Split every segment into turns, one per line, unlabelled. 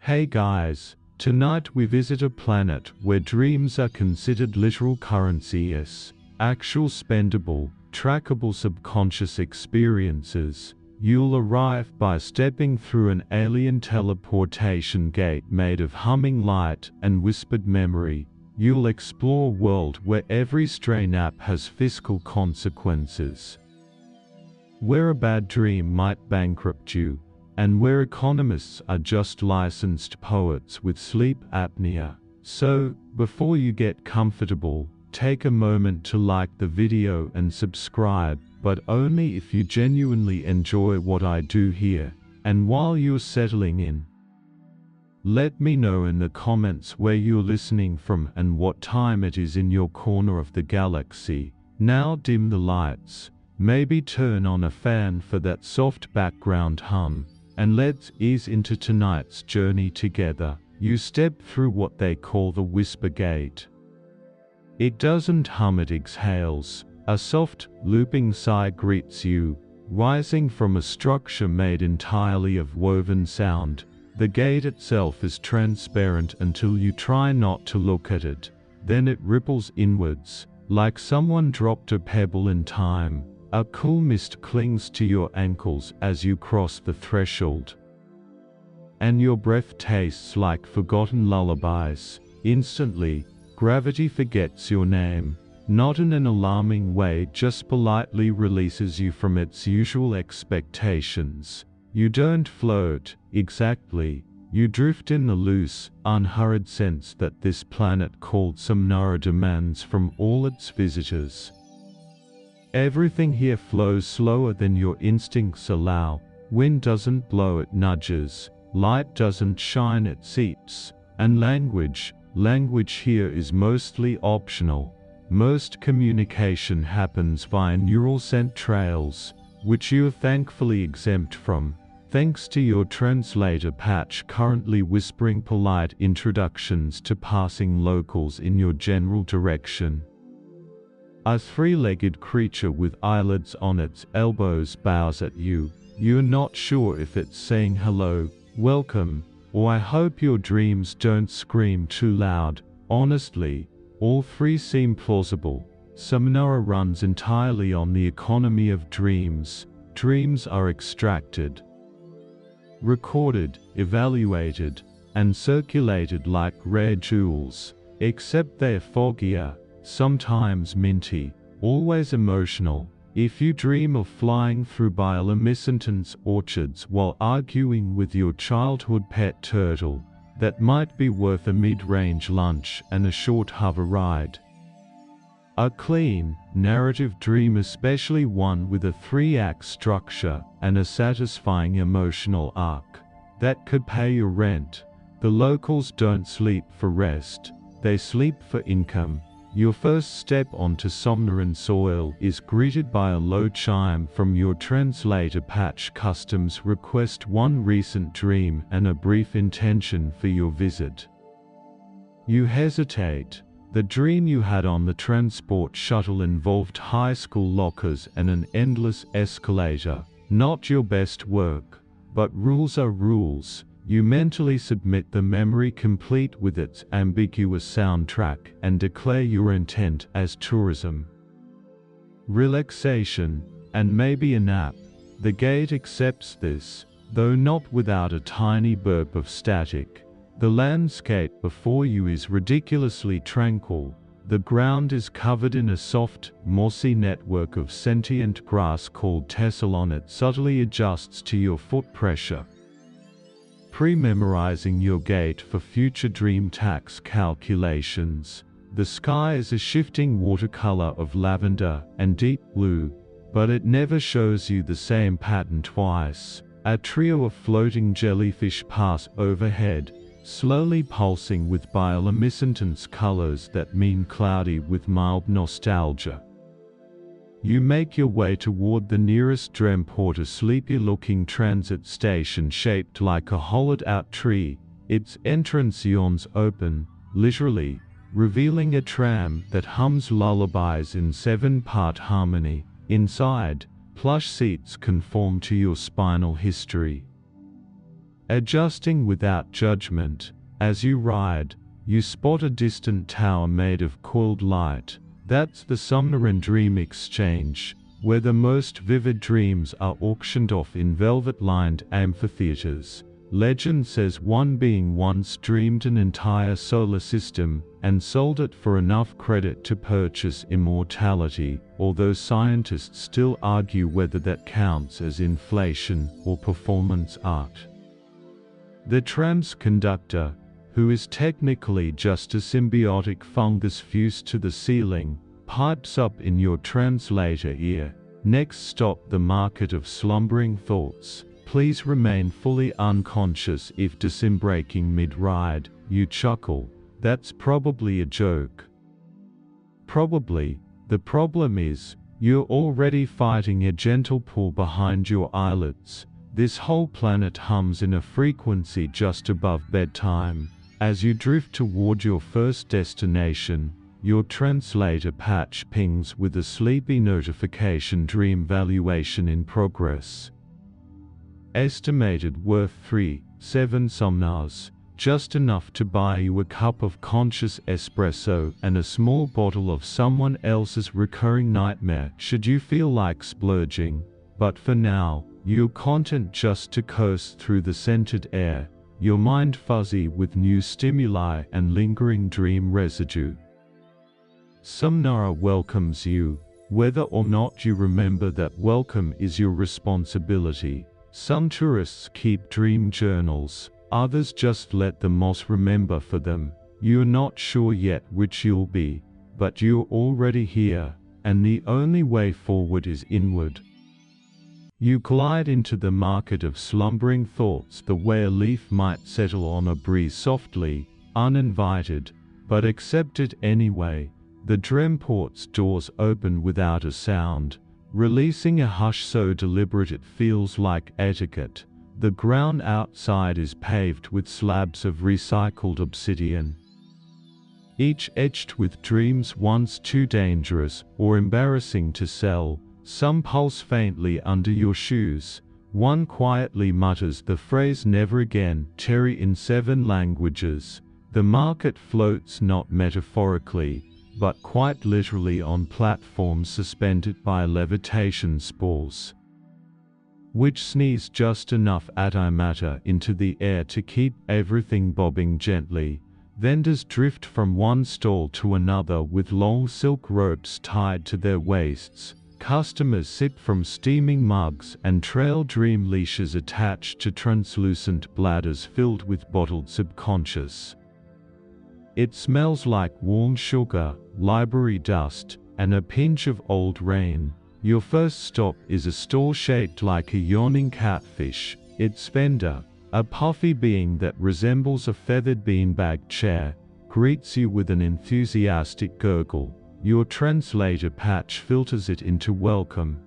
Hey guys, tonight we visit a planet where dreams are considered literal currency, yes, actual spendable, trackable subconscious experiences. You'll arrive by stepping through an alien teleportation gate made of humming light and whispered memory. You'll explore a world where every stray nap has fiscal consequences, where a bad dream might bankrupt you, and where economists are just licensed poets with sleep apnea. So, before you get comfortable, take a moment to like the video and subscribe, but only if you genuinely enjoy what I do here. And while you're settling in, let me know in the comments where you're listening from and what time it is in your corner of the galaxy. Now dim the lights, maybe turn on a fan for that soft background hum, and let's ease into tonight's journey together. You step through what they call the Whisper Gate. It doesn't hum, it exhales. A soft, looping sigh greets you, rising from a structure made entirely of woven sound. The gate itself is transparent until you try not to look at it. Then it ripples inwards, like someone dropped a pebble in time. A cool mist clings to your ankles as you cross the threshold, and your breath tastes like forgotten lullabies. Instantly, gravity forgets your name, not in an alarming way, just politely releases you from its usual expectations. You don't float, exactly, you drift in the loose, unhurried sense that this planet called Samnara demands from all its visitors. Everything here flows slower than your instincts allow. Wind doesn't blow, it nudges. Light doesn't shine, it seeps. And language here is mostly optional. Most communication happens via neural scent trails, which you are thankfully exempt from, thanks to your translator patch currently whispering polite introductions to passing locals in your general direction. A three-legged creature with eyelids on its elbows bows at you. You're not sure if it's saying hello, welcome, or I hope your dreams don't scream too loud. Honestly, all three seem plausible. Samnara runs entirely on the economy of dreams. Dreams are extracted, recorded, evaluated, and circulated like rare jewels, except they're foggier, sometimes minty, always emotional. If you dream of flying through bioluminescence orchards while arguing with your childhood pet turtle, that might be worth a mid-range lunch and a short hover ride. A clean, narrative dream, especially one with a 3-act structure and a satisfying emotional arc, that could pay your rent. The locals don't sleep for rest, they sleep for income. Your first step onto Somnoran soil is greeted by a low chime from your translator patch. Customs request one recent dream and a brief intention for your visit. You hesitate. The dream you had on the transport shuttle involved high school lockers and an endless escalator. Not your best work, but rules are rules. You mentally submit the memory complete with its ambiguous soundtrack and declare your intent as tourism, relaxation, and maybe a nap. The gate accepts this, though not without a tiny burp of static. The landscape before you is ridiculously tranquil. The ground is covered in a soft, mossy network of sentient grass called tessalon. It subtly adjusts to your foot pressure, pre-memorizing your gait for future dream tax calculations. The sky is a shifting watercolor of lavender and deep blue, but it never shows you the same pattern twice. A trio of floating jellyfish pass overhead, slowly pulsing with bioluminescence colors that mean cloudy with mild nostalgia. You make your way toward the nearest Dremport, a sleepy-looking transit station shaped like a hollowed-out tree. Its entrance yawns open, literally, revealing a tram that hums lullabies in 7-part harmony. Inside, plush seats conform to your spinal history. adjusting without judgment. As you ride, you spot a distant tower made of coiled light. That's the Somnoran Dream Exchange, where the most vivid dreams are auctioned off in velvet-lined amphitheaters. Legend says one being once dreamed an entire solar system and sold it for enough credit to purchase immortality, although scientists still argue whether that counts as inflation or performance art. The trance conductor, who is technically just a symbiotic fungus fused to the ceiling, pipes up in your translator ear. Next stop, the market of slumbering thoughts. Please remain fully unconscious if disembarking mid-ride. You chuckle. That's probably a joke. Probably. The problem is, you're already fighting a gentle pull behind your eyelids. This whole planet hums in a frequency just above bedtime. As you drift toward your first destination, your translator patch pings with a sleepy notification: dream valuation in progress. Estimated worth 3.7 somnars, just enough to buy you a cup of conscious espresso and a small bottle of someone else's recurring nightmare should you feel like splurging. But for now, you're content just to coast through the scented air, your mind fuzzy with new stimuli and lingering dream residue. Somnara welcomes you, whether or not you remember that welcome is your responsibility. Some tourists keep dream journals, others just let the moss remember for them. You're not sure yet which you'll be, but you're already here, and the only way forward is inward. You glide into the market of slumbering thoughts the way a leaf might settle on a breeze softly, uninvited, but accepted anyway. The Dreamport's doors open without a sound, releasing a hush so deliberate it feels like etiquette. The ground outside is paved with slabs of recycled obsidian, each etched with dreams once too dangerous or embarrassing to sell. Some pulse faintly under your shoes. One quietly mutters the phrase "never again," Terry, in 7 languages. The market floats not metaphorically, but quite literally on platforms suspended by levitation spools, which sneeze just enough antimatter into the air to keep everything bobbing gently. Vendors drift from one stall to another with long silk ropes tied to their waists. Customers sip from steaming mugs and trail dream leashes attached to translucent bladders filled with bottled subconscious. It smells like warm sugar, library dust, and a pinch of old rain. Your first stop is a stall shaped like a yawning catfish. Its vendor, a puffy being that resembles a feathered beanbag chair, greets you with an enthusiastic gurgle. Your translator patch filters it into welcome.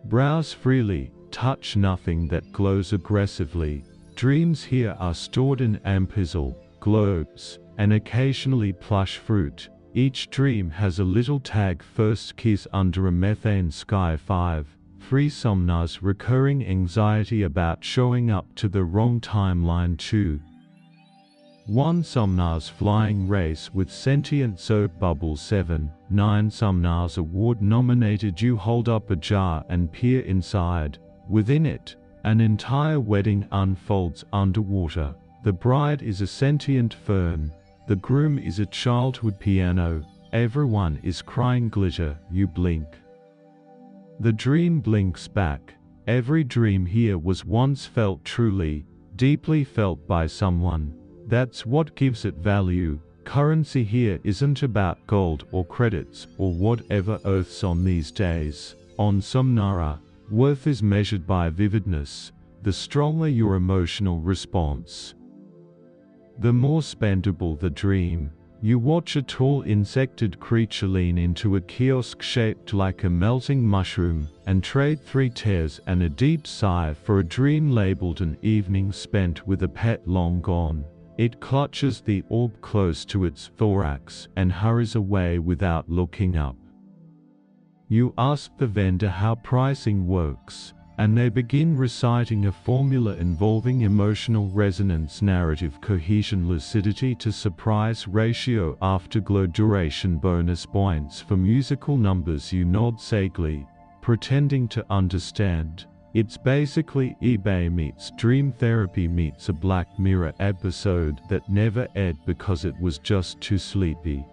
Browse freely, touch nothing that glows aggressively. Dreams here are stored in ampizzle, globes, and occasionally plush fruit. Each dream has a little tag: first kiss under a methane sky. 5.3 somnars, recurring anxiety about showing up to the wrong timeline. 2.1 somnars, flying race with sentient soap bubbles. 7.9 somnars, award nominated. You hold up a jar and peer inside. Within it, an entire wedding unfolds underwater. The bride is a sentient fern. The groom is a childhood piano. Everyone is crying glitter. You blink. The dream blinks back. Every dream here was once felt truly, deeply felt by someone. That's what gives it value. Currency here isn't about gold or credits or whatever oaths on these days. On Somnara, worth is measured by vividness. The stronger your emotional response, the more spendable the dream. You watch a tall insected creature lean into a kiosk shaped like a melting mushroom and trade 3 tears and a deep sigh for a dream labeled an evening spent with a pet long gone. It clutches the orb close to its thorax and hurries away without looking up. You ask the vendor how pricing works, and they begin reciting a formula involving emotional resonance, narrative cohesion, lucidity to surprise ratio, afterglow, duration, bonus points for musical numbers. You nod sagely, pretending to understand. It's basically eBay meets Dream Therapy meets a Black Mirror episode that never aired because it was just too sleepy.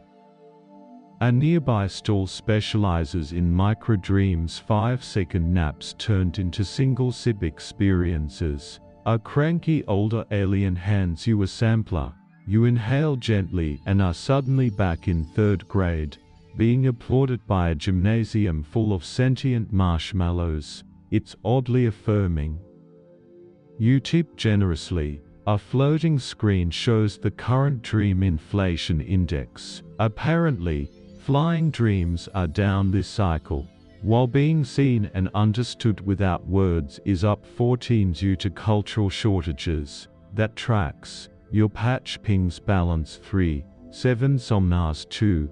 A nearby stall specializes in micro-dreams, 5-second naps turned into single-sip experiences. A cranky older alien hands you a sampler. You inhale gently and are suddenly back in 3rd grade, being applauded by a gymnasium full of sentient marshmallows. It's oddly affirming. You tip generously. A floating screen shows the current dream inflation index. Apparently, flying dreams are down this cycle, while being seen and understood without words is up 14 due to cultural shortages. That tracks. Your patch pings balance 3, 7 somnars 2.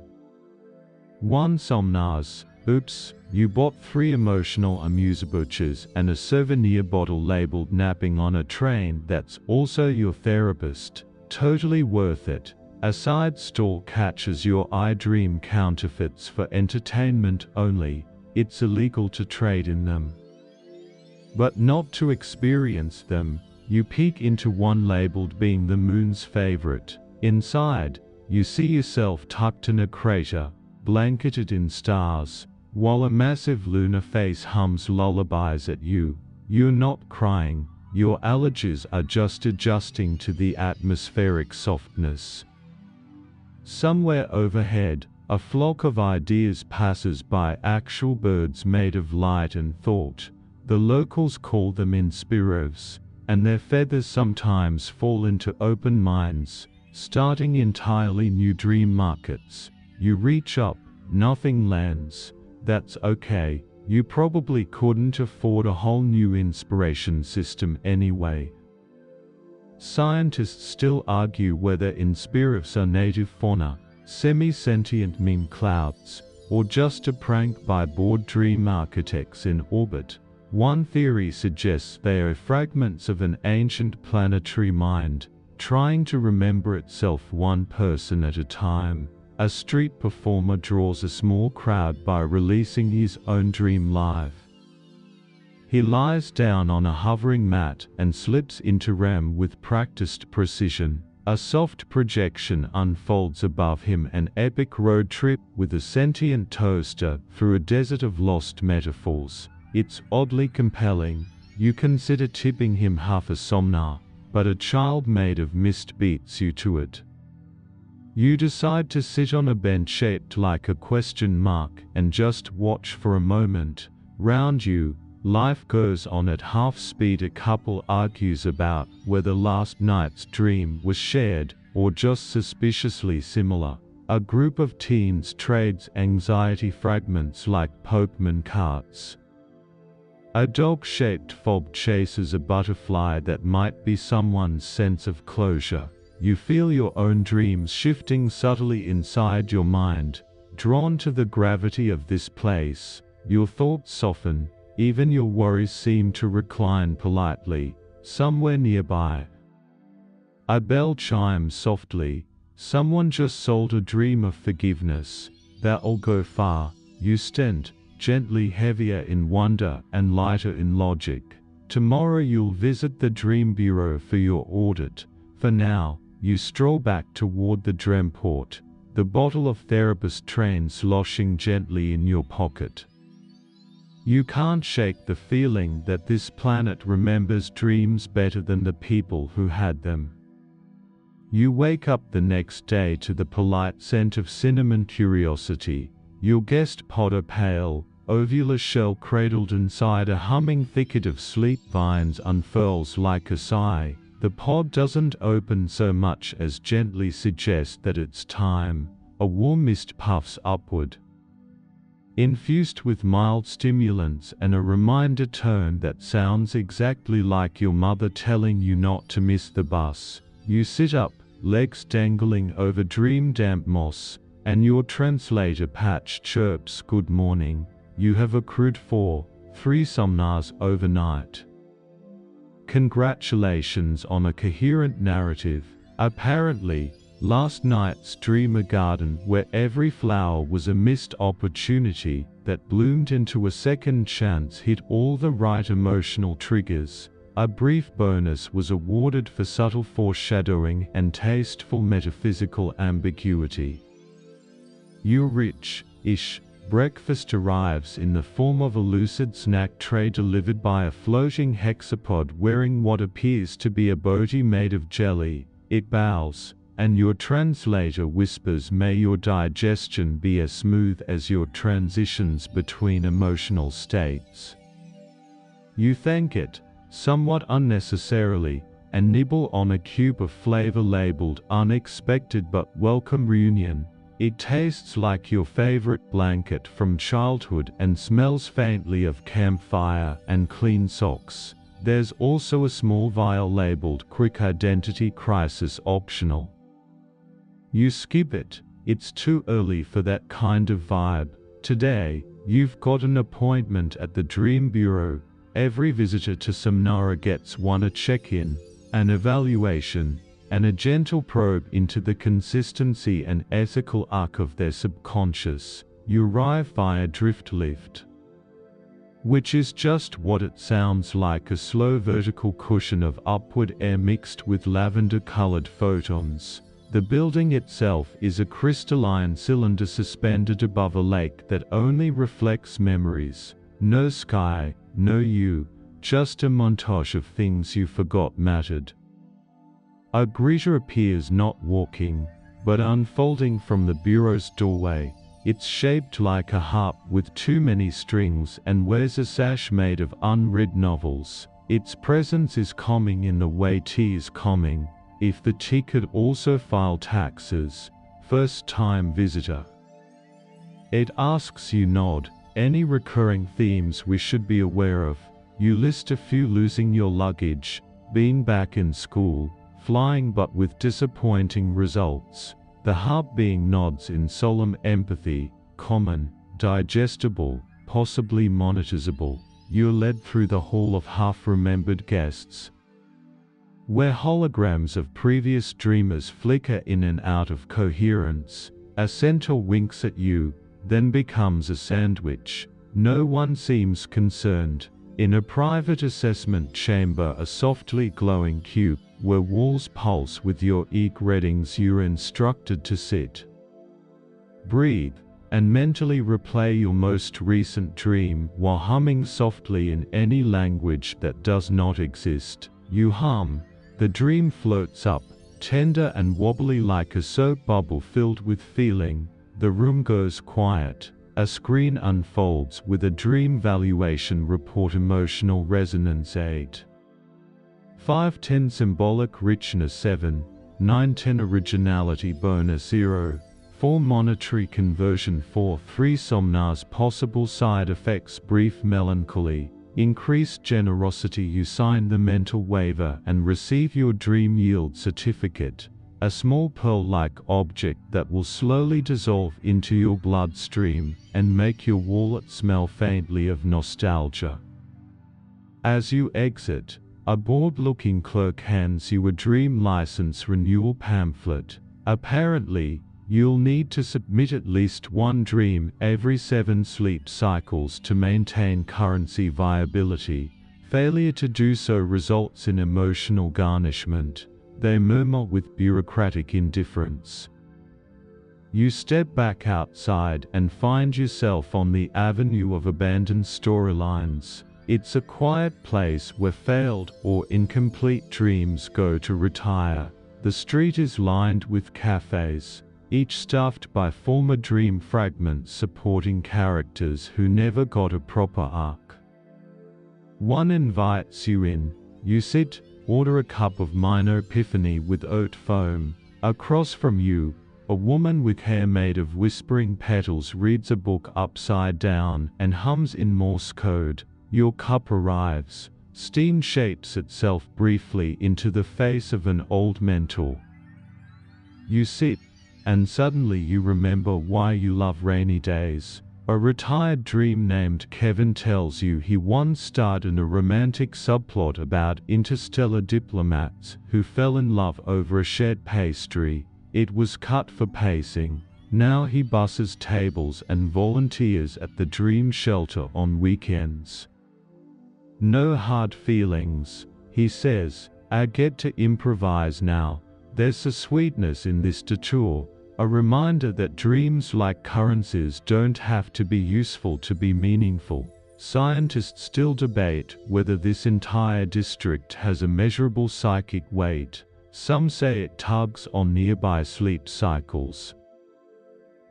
1 somnars. Oops, you bought 3 emotional amuse-bouches and a souvenir bottle labeled napping on a train that's also your therapist. Totally worth it. A side stall catches your eye. Dream counterfeits for entertainment only. It's illegal to trade in them, but not to experience them. You peek into one labeled being the moon's favorite. Inside, you see yourself tucked in a crater, blanketed in stars, while a massive lunar face hums lullabies at you. You're not crying, your allergies are just adjusting to the atmospheric softness. Somewhere overhead, a flock of ideas passes by, actual birds made of light and thought. The locals call them inspiros, and their feathers sometimes fall into open minds, starting entirely new dream markets. You reach up, nothing lands. That's okay, you probably couldn't afford a whole new inspiration system anyway. Scientists still argue whether inspiros are native fauna, semi-sentient meme clouds, or just a prank by bored dream architects in orbit. One theory suggests they are fragments of an ancient planetary mind, trying to remember itself one person at a time. A street performer draws a small crowd by releasing his own dream live. He lies down on a hovering mat and slips into REM with practiced precision. A soft projection unfolds above him, an epic road trip with a sentient toaster through a desert of lost metaphors. It's oddly compelling. You consider tipping him half a somnar, but a child made of mist beats you to it. You decide to sit on a bench shaped like a question mark and just watch for a moment. Round you, life goes on at half speed. A couple argues about whether last night's dream was shared or just suspiciously similar. A group of teens trades anxiety fragments like Pokemon cards. A dog-shaped fob chases a butterfly that might be someone's sense of closure. You feel your own dreams shifting subtly inside your mind, drawn to the gravity of this place. Your thoughts soften, even your worries seem to recline politely, somewhere nearby. A bell chimes softly. Someone just sold a dream of forgiveness. That'll go far. You stand, gently heavier in wonder and lighter in logic. Tomorrow you'll visit the Dream Bureau for your audit. For now, you stroll back toward the Dremport, the bottle of therapist train sloshing gently in your pocket. You can't shake the feeling that this planet remembers dreams better than the people who had them. You wake up the next day to the polite scent of cinnamon curiosity. Your guest pod, a pale, ovular shell cradled inside a humming thicket of sleep vines, unfurls like a sigh. The pod doesn't open so much as gently suggest that it's time. A warm mist puffs upward, infused with mild stimulants and a reminder tone that sounds exactly like your mother telling you not to miss the bus. You sit up, legs dangling over dream damp moss, and your translator patch chirps good morning. You have accrued 4, 3 somnas overnight. Congratulations on a coherent narrative. Apparently, last night's dream, a garden where every flower was a missed opportunity that bloomed into a second chance, hit all the right emotional triggers. A brief bonus was awarded for subtle foreshadowing and tasteful metaphysical ambiguity. Your rich-ish breakfast arrives in the form of a lucid snack tray delivered by a floating hexapod wearing what appears to be a body made of jelly. It bows, and your translator whispers, "May your digestion be as smooth as your transitions between emotional states." You thank it, somewhat unnecessarily, and nibble on a cube of flavor labeled "Unexpected but Welcome Reunion." It tastes like your favorite blanket from childhood and smells faintly of campfire and clean socks. There's also a small vial labeled "Quick Identity Crisis Optional." You skip it. It's too early for that kind of vibe. Today, you've got an appointment at the Dream Bureau. Every visitor to Samnara gets one: a check-in, an evaluation, and a gentle probe into the consistency and ethical arc of their subconscious. You arrive via drift lift, which is just what it sounds like, a slow vertical cushion of upward air mixed with lavender-colored photons. The building itself is a crystalline cylinder suspended above a lake that only reflects memories. No sky, no you, just a montage of things you forgot mattered. A greeter appears, not walking, but unfolding from the bureau's doorway. It's shaped like a harp with too many strings and wears a sash made of unread novels. Its presence is calming in the way tea is calming. If the tea could also file taxes. First-time visitor. It asks you nod. Any recurring themes we should be aware of? You list a few: losing your luggage, being back in school, flying but with disappointing results. The harp being nods in solemn empathy, common, digestible, possibly monetizable. You're led through the hall of half-remembered guests, where holograms of previous dreamers flicker in and out of coherence. A centaur winks at you, then becomes a sandwich. No one seems concerned. In a private assessment chamber, a softly glowing cube, where walls pulse with your EEG readings, you're instructed to sit, breathe, and mentally replay your most recent dream while humming softly in any language that does not exist. You hum. The dream floats up, tender and wobbly like a soap bubble filled with feeling. The room goes quiet. A screen unfolds with a dream valuation report. Emotional resonance 8. 5-10 symbolic richness 7. 9-10 originality bonus 0. 4 monetary conversion 4. 3 somnas possible side effects brief melancholy, increased generosity. You sign the mental waiver and receive your dream yield certificate, a small pearl-like object that will slowly dissolve into your bloodstream and make your wallet smell faintly of nostalgia. As you exit, a bored-looking clerk hands you a dream license renewal pamphlet. Apparently, you'll need to submit at least one dream every 7 sleep cycles to maintain currency viability. Failure to do so results in emotional garnishment. They murmur with bureaucratic indifference. You step back outside and find yourself on the avenue of abandoned storylines. It's a quiet place where failed or incomplete dreams go to retire. The street is lined with cafes, each staffed by former dream fragments supporting characters who never got a proper arc. One invites you in. You sit, order a cup of minor epiphany with oat foam. Across from you, a woman with hair made of whispering petals reads a book upside down and hums in Morse code. Your cup arrives. Steam shapes itself briefly into the face of an old mentor. You sit, and suddenly you remember why you love rainy days. A retired dream named Kevin tells you he once starred in a romantic subplot about interstellar diplomats who fell in love over a shared pastry. It was cut for pacing. Now he busses tables and volunteers at the dream shelter on weekends. No hard feelings, he says. I get to improvise now. There's a sweetness in this detour, a reminder that dreams like currencies don't have to be useful to be meaningful. Scientists still debate whether this entire district has a measurable psychic weight. Some say it tugs on nearby sleep cycles,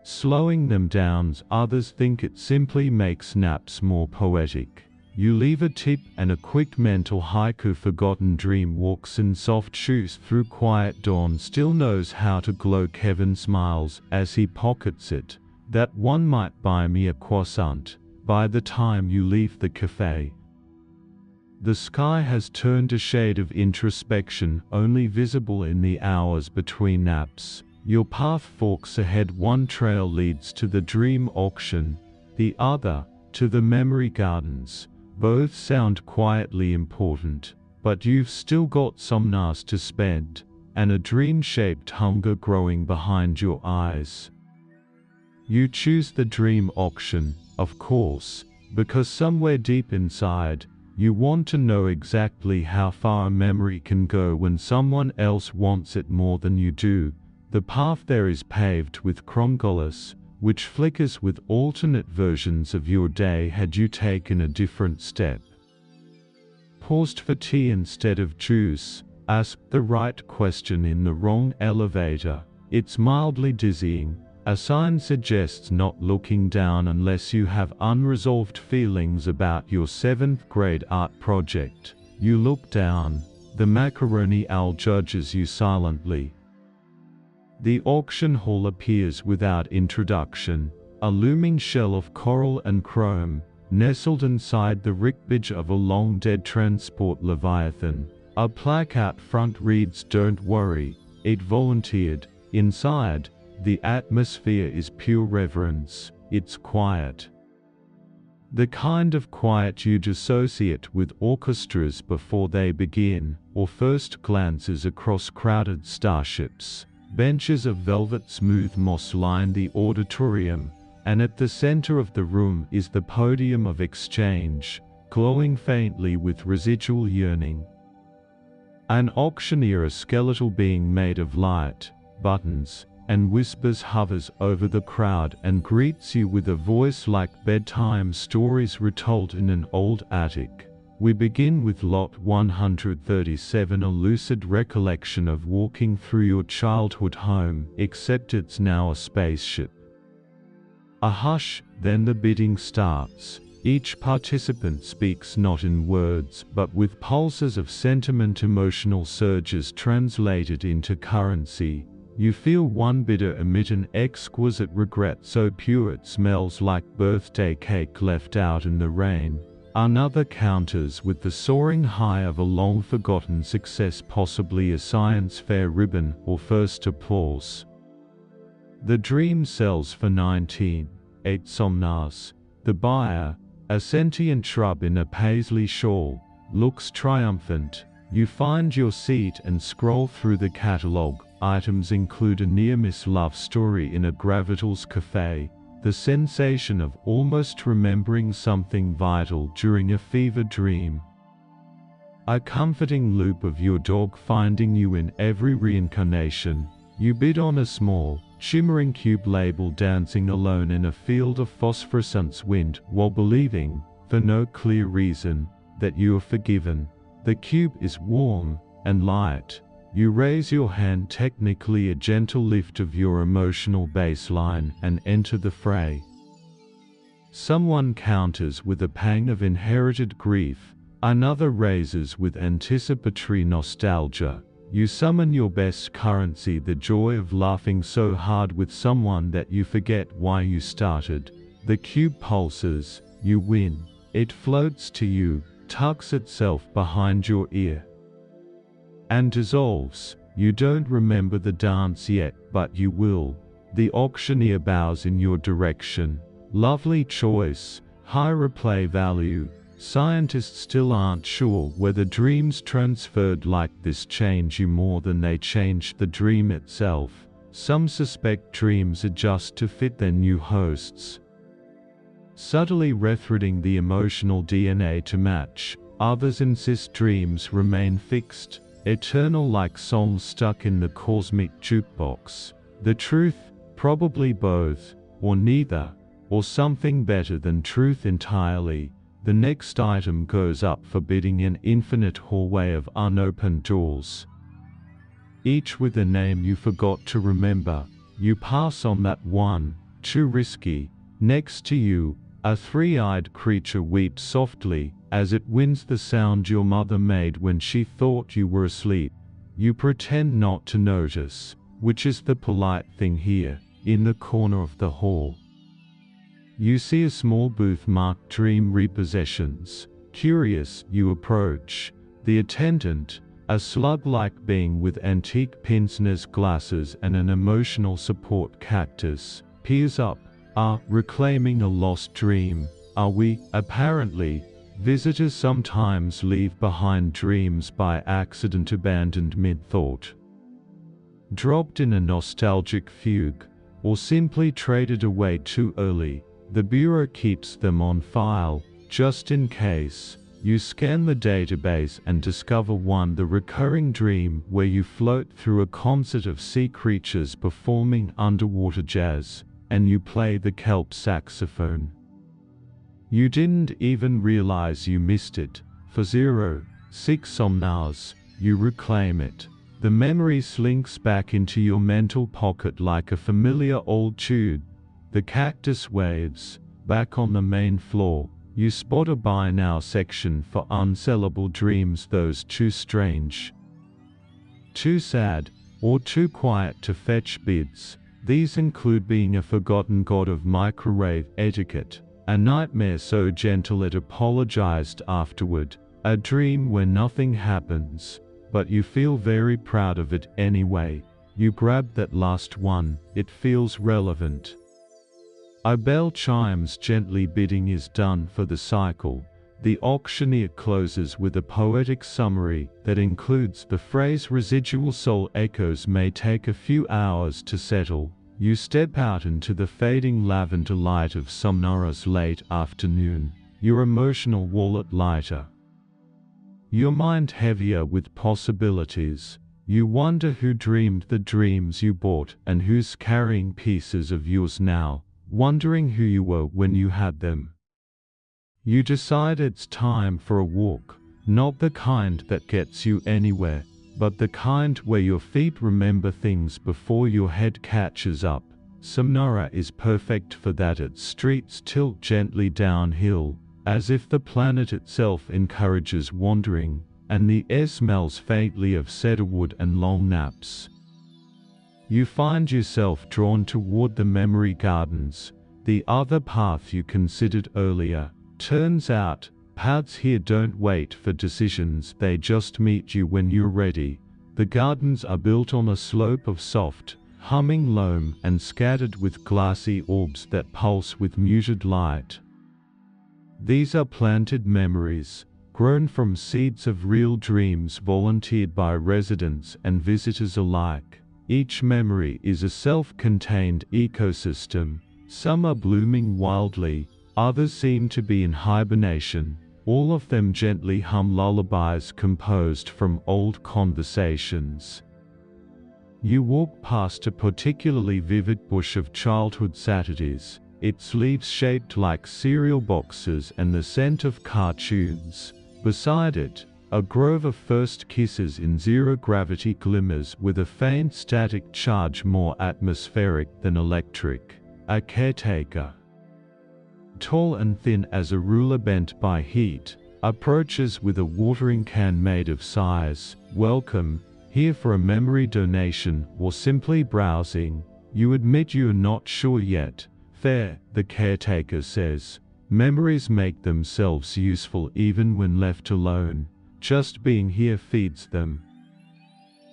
slowing them down. Others think it simply makes naps more poetic. You leave a tip and a quick mental haiku. Forgotten dream walks in soft shoes through quiet dawn, still knows how to glow. Kevin smiles as he pockets it. That one might buy me a croissant by the time you leave the cafe. The sky has turned a shade of introspection, only visible in the hours between naps. Your path forks ahead. One trail leads to the dream auction, the other to the memory gardens. Both sound quietly important, but you've still got some nights to spend, and a dream-shaped hunger growing behind your eyes. You choose the dream auction, of course, because somewhere deep inside, you want to know exactly how far a memory can go when someone else wants it more than you do. The path there is paved with conquerors, which flickers with alternate versions of your day had you taken a different step. Paused for tea instead of juice, asked the right question in the wrong elevator. It's mildly dizzying. A sign suggests not looking down unless you have unresolved feelings about your 7th grade art project. You look down. The macaroni owl judges you silently. The auction hall appears without introduction, a looming shell of coral and chrome, nestled inside the ribcage of a long-dead transport leviathan. A plaque out front reads, "Don't worry, it volunteered." Inside, the atmosphere is pure reverence. It's quiet. The kind of quiet you'd associate with orchestras before they begin, or first glances across crowded starships. Benches of velvet smooth moss line the auditorium, and at the center of the room is the podium of exchange, glowing faintly with residual yearning. An auctioneer, a skeletal being made of light, buttons, and whispers, hovers over the crowd and greets you with a voice like bedtime stories retold in an old attic. We begin with Lot 137, a lucid recollection of walking through your childhood home, except it's now a spaceship. A hush, then the bidding starts. Each participant speaks not in words, but with pulses of sentiment, emotional surges translated into currency. You feel one bidder emit an exquisite regret so pure it smells like birthday cake left out in the rain. Another counters with the soaring high of a long-forgotten success, possibly a science fair ribbon or first applause. The dream sells for 19.8 somnas. The buyer, a sentient shrub in a paisley shawl, looks triumphant. You find your seat and scroll through the catalogue. Items include a near-miss love story in a Gravitals cafe, the sensation of almost remembering something vital during a fever dream, a comforting loop of your dog finding you in every reincarnation. You bid on a small, shimmering cube labeled "dancing alone in a field of phosphorescence wind," while believing, for no clear reason, that you are forgiven. The cube is warm and light. You raise your hand, technically a gentle lift of your emotional baseline, and enter the fray. Someone counters with a pang of inherited grief, another raises with anticipatory nostalgia. You summon your best currency, the joy of laughing so hard with someone that you forget why you started. The cube pulses, you win. It floats to you, tucks itself behind your ear, and dissolves. You don't remember the dance yet, but you will. The auctioneer bows in your direction. Lovely choice, high replay value. Scientists still aren't sure whether dreams transferred like this change you more than they change the dream itself. Some suspect dreams adjust to fit their new hosts, subtly rethreading the emotional DNA to match. Others insist dreams remain fixed, eternal, like souls stuck in the cosmic jukebox. The truth? Probably both, or neither, or something better than truth entirely. The next item goes up for bidding, an infinite hallway of unopened doors, each with a name you forgot to remember. You pass on that one, too risky. Next to you, a three-eyed creature weeps softly, as it wins the sound your mother made when she thought you were asleep. You pretend not to notice, which is the polite thing here. In the corner of the hall, you see a small booth marked Dream Repossessions. Curious, you approach. The attendant, a slug-like being with antique pince-nez glasses and an emotional support cactus, peers up. Reclaiming a lost dream, are we? Apparently, visitors sometimes leave behind dreams by accident, abandoned mid-thought, dropped in a nostalgic fugue, or simply traded away too early. The Bureau keeps them on file, just in case. You scan the database and discover one, the recurring dream where you float through a concert of sea creatures performing underwater jazz, and you play the kelp saxophone. You didn't even realize you missed it. For 0.6 somnars, you reclaim it. The memory slinks back into your mental pocket like a familiar old tune. The cactus waves. Back on the main floor, you spot a buy now section for unsellable dreams, those too strange, too sad, or too quiet to fetch bids. These include being a forgotten god of microwave etiquette, a nightmare so gentle it apologized afterward, a dream where nothing happens, but you feel very proud of it anyway. You grab that last one, it feels relevant. A bell chimes gently, bidding is done for the cycle. The auctioneer closes with a poetic summary that includes the phrase, residual soul echoes may take a few hours to settle. You step out into the fading lavender light of Somnora's late afternoon, your emotional wallet lighter, your mind heavier with possibilities. You wonder who dreamed the dreams you bought and who's carrying pieces of yours now, wondering who you were when you had them. You decide it's time for a walk, not the kind that gets you anywhere, but the kind where your feet remember things before your head catches up. Somnora is perfect for that. Its streets tilt gently downhill, as if the planet itself encourages wandering, and the air smells faintly of cedarwood and long naps. You find yourself drawn toward the memory gardens, the other path you considered earlier. Turns out, paths here don't wait for decisions, they just meet you when you're ready. The gardens are built on a slope of soft, humming loam and scattered with glassy orbs that pulse with muted light. These are planted memories, grown from seeds of real dreams volunteered by residents and visitors alike. Each memory is a self-contained ecosystem. Some are blooming wildly, others seem to be in hibernation. All of them gently hum lullabies composed from old conversations. You walk past a particularly vivid bush of childhood Saturdays, its leaves shaped like cereal boxes and the scent of cartoons. Beside it, a grove of first kisses in zero-gravity glimmers with a faint static charge more atmospheric than electric. A caretaker, tall and thin as a ruler bent by heat, approaches with a watering can made of sighs. Welcome, here for a memory donation or simply browsing? You admit you're not sure yet. Fair, the caretaker says. Memories make themselves useful even when left alone. Just being here feeds them.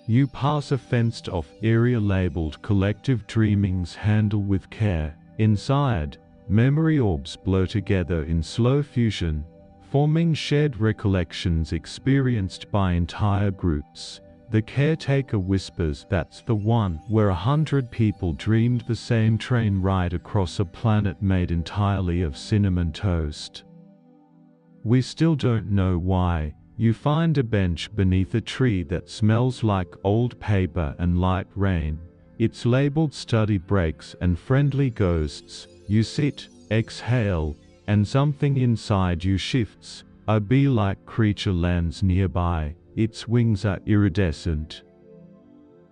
You pass a fenced-off area labeled Collective Dreaming's Handle with care. Inside, memory orbs blur together in slow fusion, forming shared recollections experienced by entire groups. The caretaker whispers that's the one where 100 people dreamed the same train ride across a planet made entirely of cinnamon toast. We still don't know why. You find a bench beneath a tree that smells like old paper and light rain. It's labeled study breaks and friendly ghosts. You sit, exhale, and something inside you shifts. A bee-like creature lands nearby. Its wings are iridescent,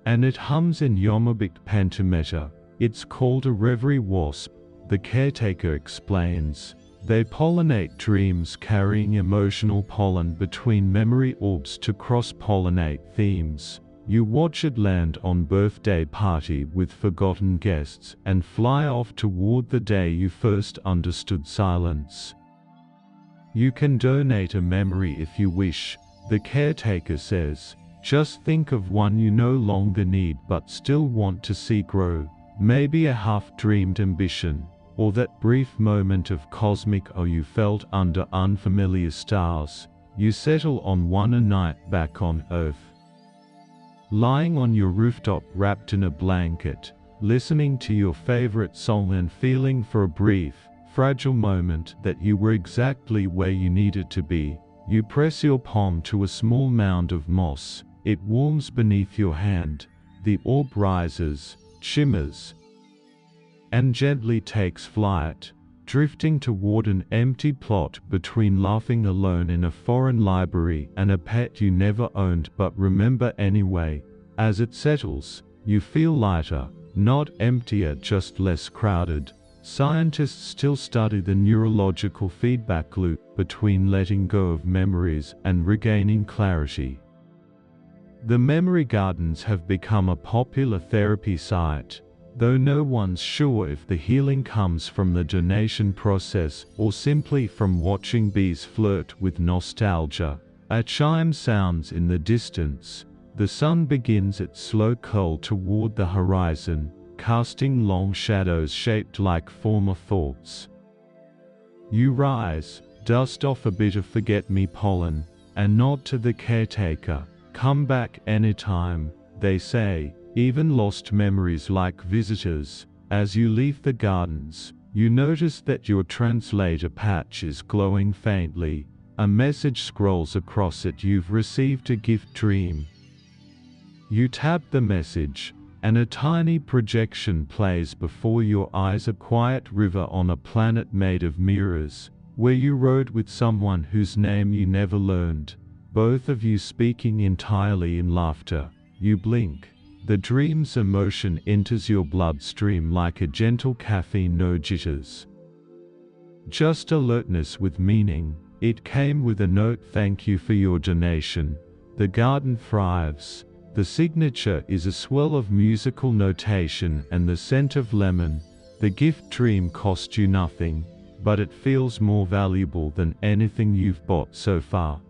and it hums in yomobic pentameter. It's called a reverie wasp, the caretaker explains. They pollinate dreams, carrying emotional pollen between memory orbs to cross-pollinate themes. You watch it land on birthday party with forgotten guests and fly off toward the day you first understood silence. You can donate a memory if you wish, the caretaker says. Just think of one you no longer need but still want to see grow. Maybe a half-dreamed ambition, or that brief moment of cosmic awe you felt under unfamiliar stars. You settle on one a night back on Earth, lying on your rooftop wrapped in a blanket, listening to your favorite song and feeling for a brief, fragile moment that you were exactly where you needed to be. You press your palm to a small mound of moss. It warms beneath your hand. The orb rises, shimmers, and gently takes flight, drifting toward an empty plot between laughing alone in a foreign library and a pet you never owned but remember anyway. As it settles, you feel lighter, not emptier, just less crowded. Scientists still study the neurological feedback loop between letting go of memories and regaining clarity. The memory gardens have become a popular therapy site, though no one's sure if the healing comes from the donation process or simply from watching bees flirt with nostalgia. A chime sounds in the distance. The sun begins its slow curl toward the horizon, casting long shadows shaped like former thoughts. You rise, dust off a bit of forget-me pollen, and nod to the caretaker. Come back anytime, they say, even lost memories like visitors. As you leave the gardens, you notice that your translator patch is glowing faintly. A message scrolls across it: you've received a gift dream. You tap the message, and a tiny projection plays before your eyes, a quiet river on a planet made of mirrors, where you rode with someone whose name you never learned, both of you speaking entirely in laughter. You blink. The dream's emotion enters your bloodstream like a gentle caffeine, no jitters, just alertness with meaning. It came with a note: thank you for your donation. The garden thrives. The signature is a swell of musical notation and the scent of lemon. The gift dream cost you nothing, but it feels more valuable than anything you've bought so far.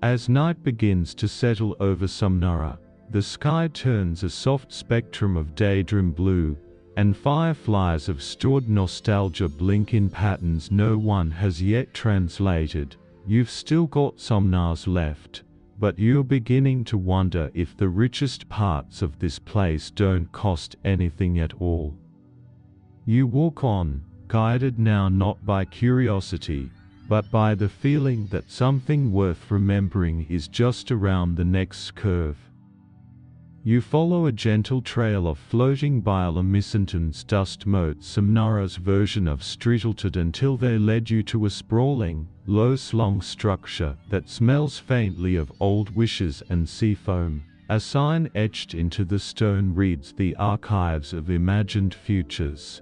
As night begins to settle over Samnara, the sky turns a soft spectrum of daydream blue, and fireflies of stored nostalgia blink in patterns no one has yet translated. You've still got some Nars left, but you're beginning to wonder if the richest parts of this place don't cost anything at all. You walk on, guided now not by curiosity, but by the feeling that something worth remembering is just around the next curve. You follow a gentle trail of floating bioluminescent dust motes, Samnara's version of streetalted, until they led you to a sprawling, low-slung structure that smells faintly of old wishes and sea foam. A sign etched into the stone reads, "The Archives of Imagined Futures."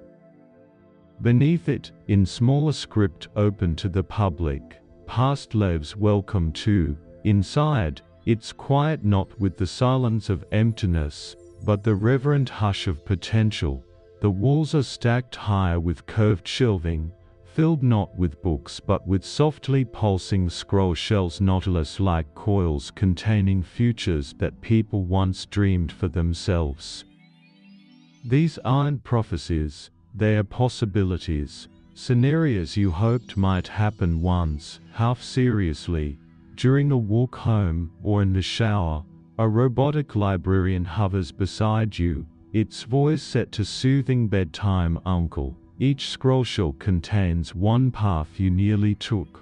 Beneath it, in smaller script open to the public, "Past lives welcome to." Inside, it's quiet, not with the silence of emptiness, but the reverent hush of potential. The walls are stacked higher with curved shelving, filled not with books but with softly pulsing scroll shells, nautilus-like coils containing futures that people once dreamed for themselves. These aren't prophecies, They are possibilities, scenarios you hoped might happen once, half seriously, during a walk home or in the shower. A robotic librarian hovers beside you, its voice set to soothing bedtime uncle. Each scroll shell contains one path you nearly took.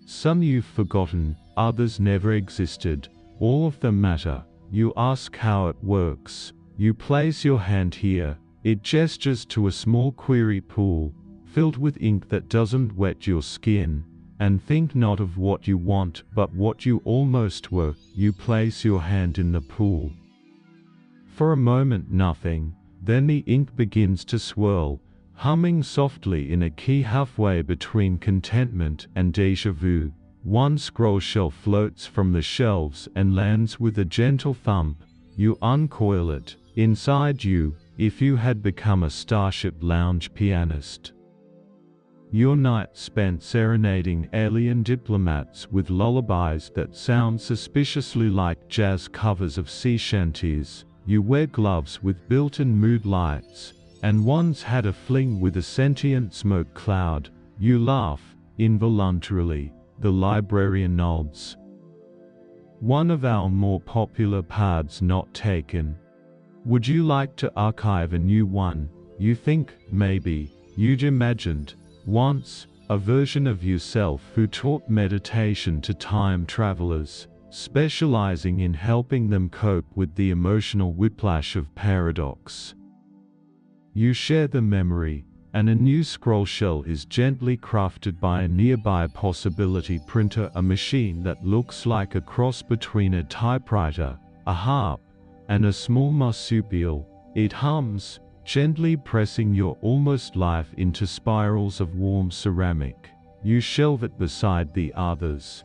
Some you've forgotten, others never existed. All of them matter. You ask how it works. You place your hand here. It gestures to a small query pool, filled with ink that doesn't wet your skin. And think not of what you want, but what you almost were. You place your hand in the pool. For a moment nothing, then the ink begins to swirl, humming softly in a key halfway between contentment and déjà vu. One scroll shell floats from the shelves and lands with a gentle thump. You uncoil it. Inside you, if you had become a Starship Lounge pianist. Your night spent serenading alien diplomats with lullabies that sound suspiciously like jazz covers of sea shanties. You wear gloves with built-in mood lights, and once had a fling with a sentient smoke cloud. You laugh, involuntarily. The librarian nods. One of our more popular paths not taken. Would you like to archive a new one? You think, maybe, you'd imagined, once, a version of yourself who taught meditation to time travelers, specializing in helping them cope with the emotional whiplash of paradox. You share the memory, and a new scroll shell is gently crafted by a nearby possibility printer, a machine that looks like a cross between a typewriter, a harp, and a small marsupial. It hums, gently pressing your almost life into spirals of warm ceramic. You shelve it beside the others.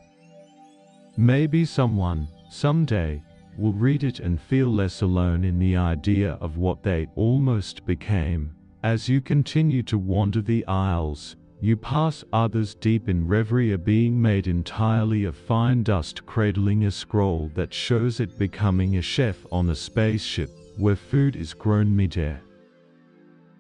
Maybe someone, someday, will read it and feel less alone in the idea of what they almost became. As you continue to wander the aisles, you pass others deep in reverie, are being made entirely of fine dust, cradling a scroll that shows it becoming a chef on a spaceship, where food is grown midair.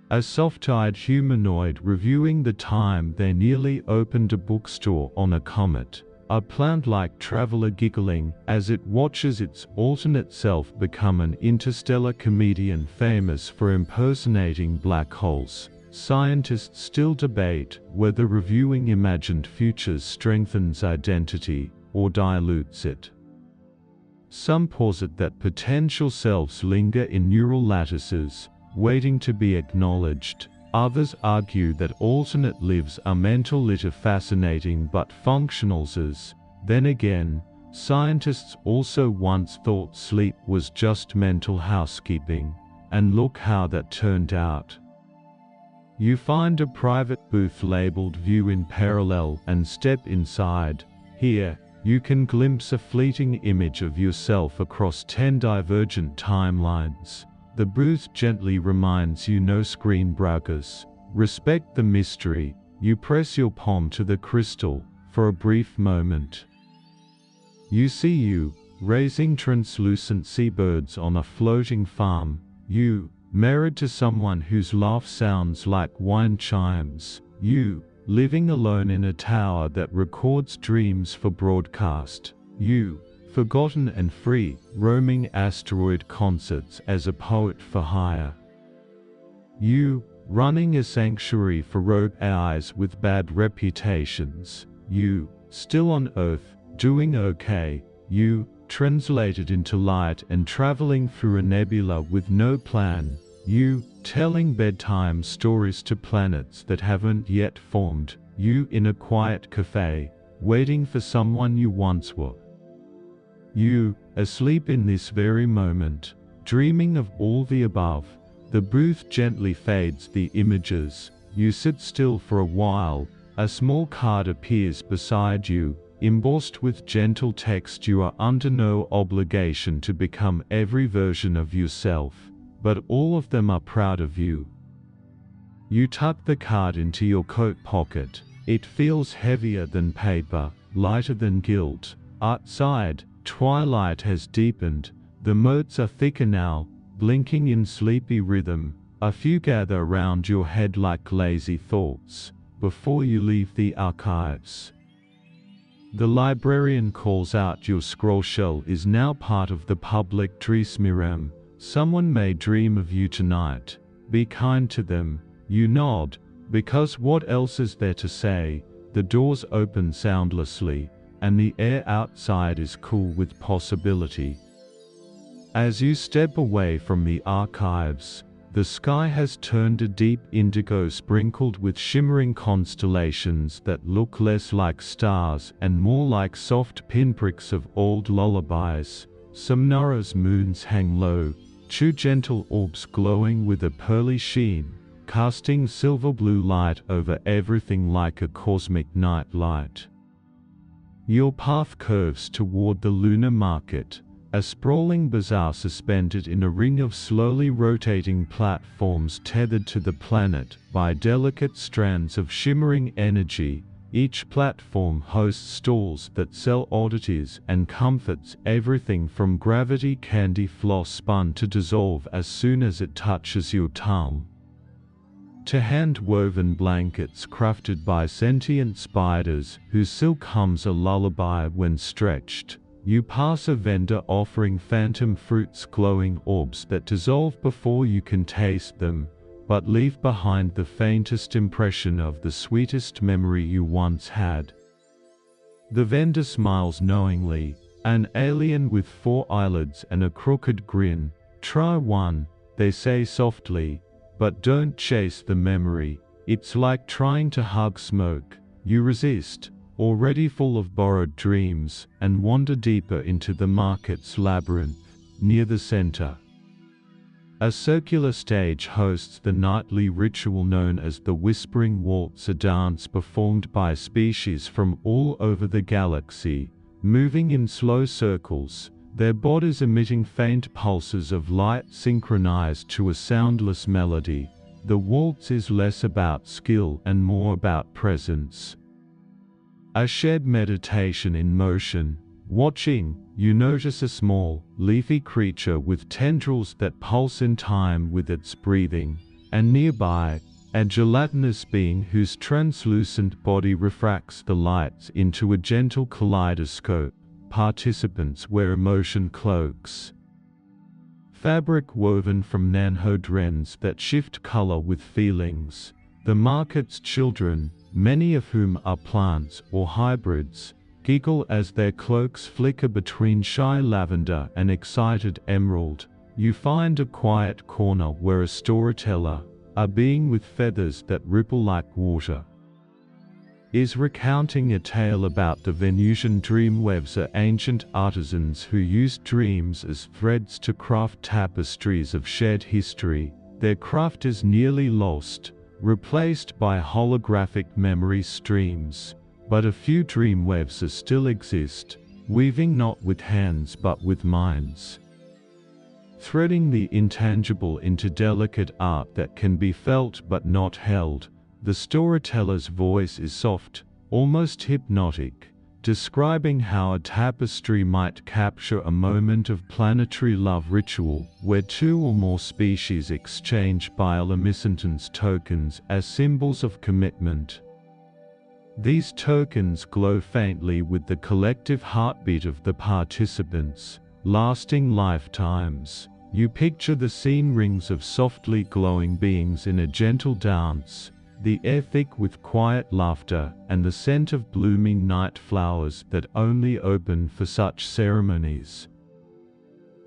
A soft-eyed humanoid reviewing the time. They nearly opened a bookstore on a comet. A plant-like traveler giggling as it watches its alternate self become an interstellar comedian famous for impersonating black holes. Scientists still debate whether reviewing imagined futures strengthens identity or dilutes it. Some posit that potential selves linger in neural lattices, waiting to be acknowledged. Others argue that alternate lives are mental litter, fascinating but functionals. Then again, scientists also once thought sleep was just mental housekeeping, and look how that turned out. You find a private booth labeled View in Parallel and step inside. Here, you can glimpse a fleeting image of yourself across 10 divergent timelines. The booth gently reminds you no screen braggers. Respect the mystery. You press your palm to the crystal. For a brief moment, you see you, raising translucent seabirds on a floating farm. You, married to someone whose laugh sounds like wine chimes. You, living alone in a tower that records dreams for broadcast. You, forgotten and free, roaming asteroid concerts as a poet for hire. You, running a sanctuary for rogue AIs with bad reputations. You, still on Earth, doing okay. You, translated into light and traveling through a nebula with no plan. You, telling bedtime stories to planets that haven't yet formed. You, in a quiet cafe, waiting for someone you once were. You, asleep in this very moment, dreaming of all the above. The booth gently fades the images. You sit still for a while. A small card appears beside you, embossed with gentle text. You are under no obligation to become every version of yourself, but all of them are proud of you. You tuck the card into your coat pocket. It feels heavier than paper, lighter than guilt. Outside, twilight has deepened. The motes are thicker now, blinking in sleepy rhythm. A few gather around your head like lazy thoughts, before you leave the archives. The librarian calls out your scroll shell is now part of the public Dreamsmirem. Someone may dream of you tonight. Be kind to them. You nod, because what else is there to say? The doors open soundlessly, and the air outside is cool with possibility. As you step away from the archives, the sky has turned a deep indigo sprinkled with shimmering constellations that look less like stars and more like soft pinpricks of old lullabies. Samnara's moons hang low, two gentle orbs glowing with a pearly sheen, casting silver-blue light over everything like a cosmic night light. Your path curves toward the lunar market, a sprawling bazaar suspended in a ring of slowly rotating platforms tethered to the planet by delicate strands of shimmering energy. Each platform hosts stalls that sell oddities and comforts, everything from gravity candy floss spun to dissolve as soon as it touches your tongue, to hand-woven blankets crafted by sentient spiders whose silk hums a lullaby when stretched. You pass a vendor offering phantom fruits, glowing orbs that dissolve before you can taste them, but leave behind the faintest impression of the sweetest memory you once had. The vendor smiles knowingly, an alien with 4 eyelids and a crooked grin. Try one, they say softly, but don't chase the memory. It's like trying to hug smoke. You resist, already full of borrowed dreams, and wander deeper into the market's labyrinth. Near the center, a circular stage hosts the nightly ritual known as the Whispering Waltz, a dance performed by species from all over the galaxy, moving in slow circles, their bodies emitting faint pulses of light synchronized to a soundless melody. The waltz is less about skill and more about presence. A shared meditation in motion. Watching, you notice a small, leafy creature with tendrils that pulse in time with its breathing, and nearby, a gelatinous being whose translucent body refracts the lights into a gentle kaleidoscope. Participants wear emotion cloaks, fabric woven from nanodrens that shift color with feelings. The market's children, many of whom are plants or hybrids, giggle as their cloaks flicker between shy lavender and excited emerald. You find a quiet corner where a storyteller, a being with feathers that ripple like water, is recounting a tale about the Venusian dreamweavers, ancient artisans who used dreams as threads to craft tapestries of shared history. Their craft is nearly lost, replaced by holographic memory streams, but a few dreamweavers still exist, weaving not with hands but with minds, threading the intangible into delicate art that can be felt but not held. The storyteller's voice is soft, almost hypnotic, describing how a tapestry might capture a moment of planetary love ritual, where 2 or more species exchange bioluminescence tokens as symbols of commitment. These tokens glow faintly with the collective heartbeat of the participants, lasting lifetimes. You picture the scene, rings of softly glowing beings in a gentle dance, the air thick with quiet laughter and the scent of blooming night flowers that only open for such ceremonies.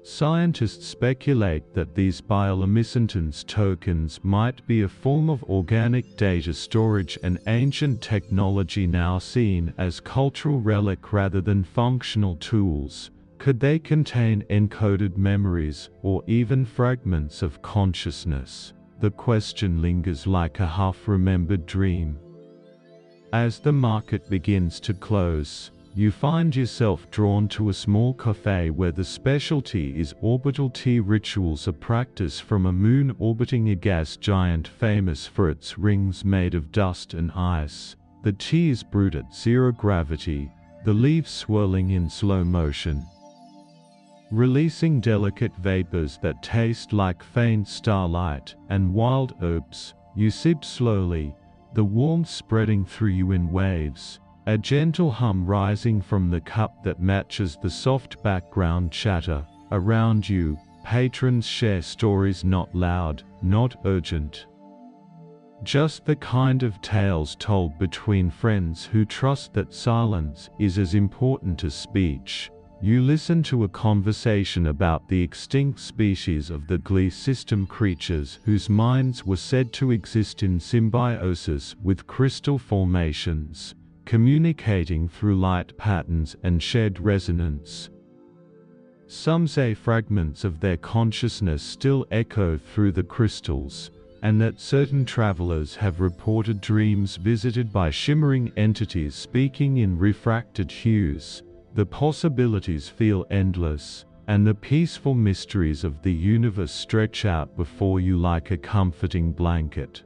Scientists speculate that these bioluminescence tokens might be a form of organic data storage, an ancient technology now seen as cultural relic rather than functional tools. Could they contain encoded memories or even fragments of consciousness? The question lingers like a half-remembered dream. As the market begins to close, you find yourself drawn to a small cafe where the specialty is orbital tea rituals, a practice from a moon orbiting a gas giant famous for its rings made of dust and ice. The tea is brewed at 0 gravity, the leaves swirling in slow motion. releasing delicate vapors that taste like faint starlight and wild herbs. You sip slowly, the warmth spreading through you in waves, a gentle hum rising from the cup that matches the soft background chatter. Around you, patrons share stories not loud, not urgent. Just the kind of tales told between friends who trust that silence is as important as speech. You listen to a conversation about the extinct species of the Glee system creatures whose minds were said to exist in symbiosis with crystal formations, communicating through light patterns and shared resonance. Some say fragments of their consciousness still echo through the crystals, and that certain travelers have reported dreams visited by shimmering entities speaking in refracted hues. The possibilities feel endless, and the peaceful mysteries of the universe stretch out before you like a comforting blanket.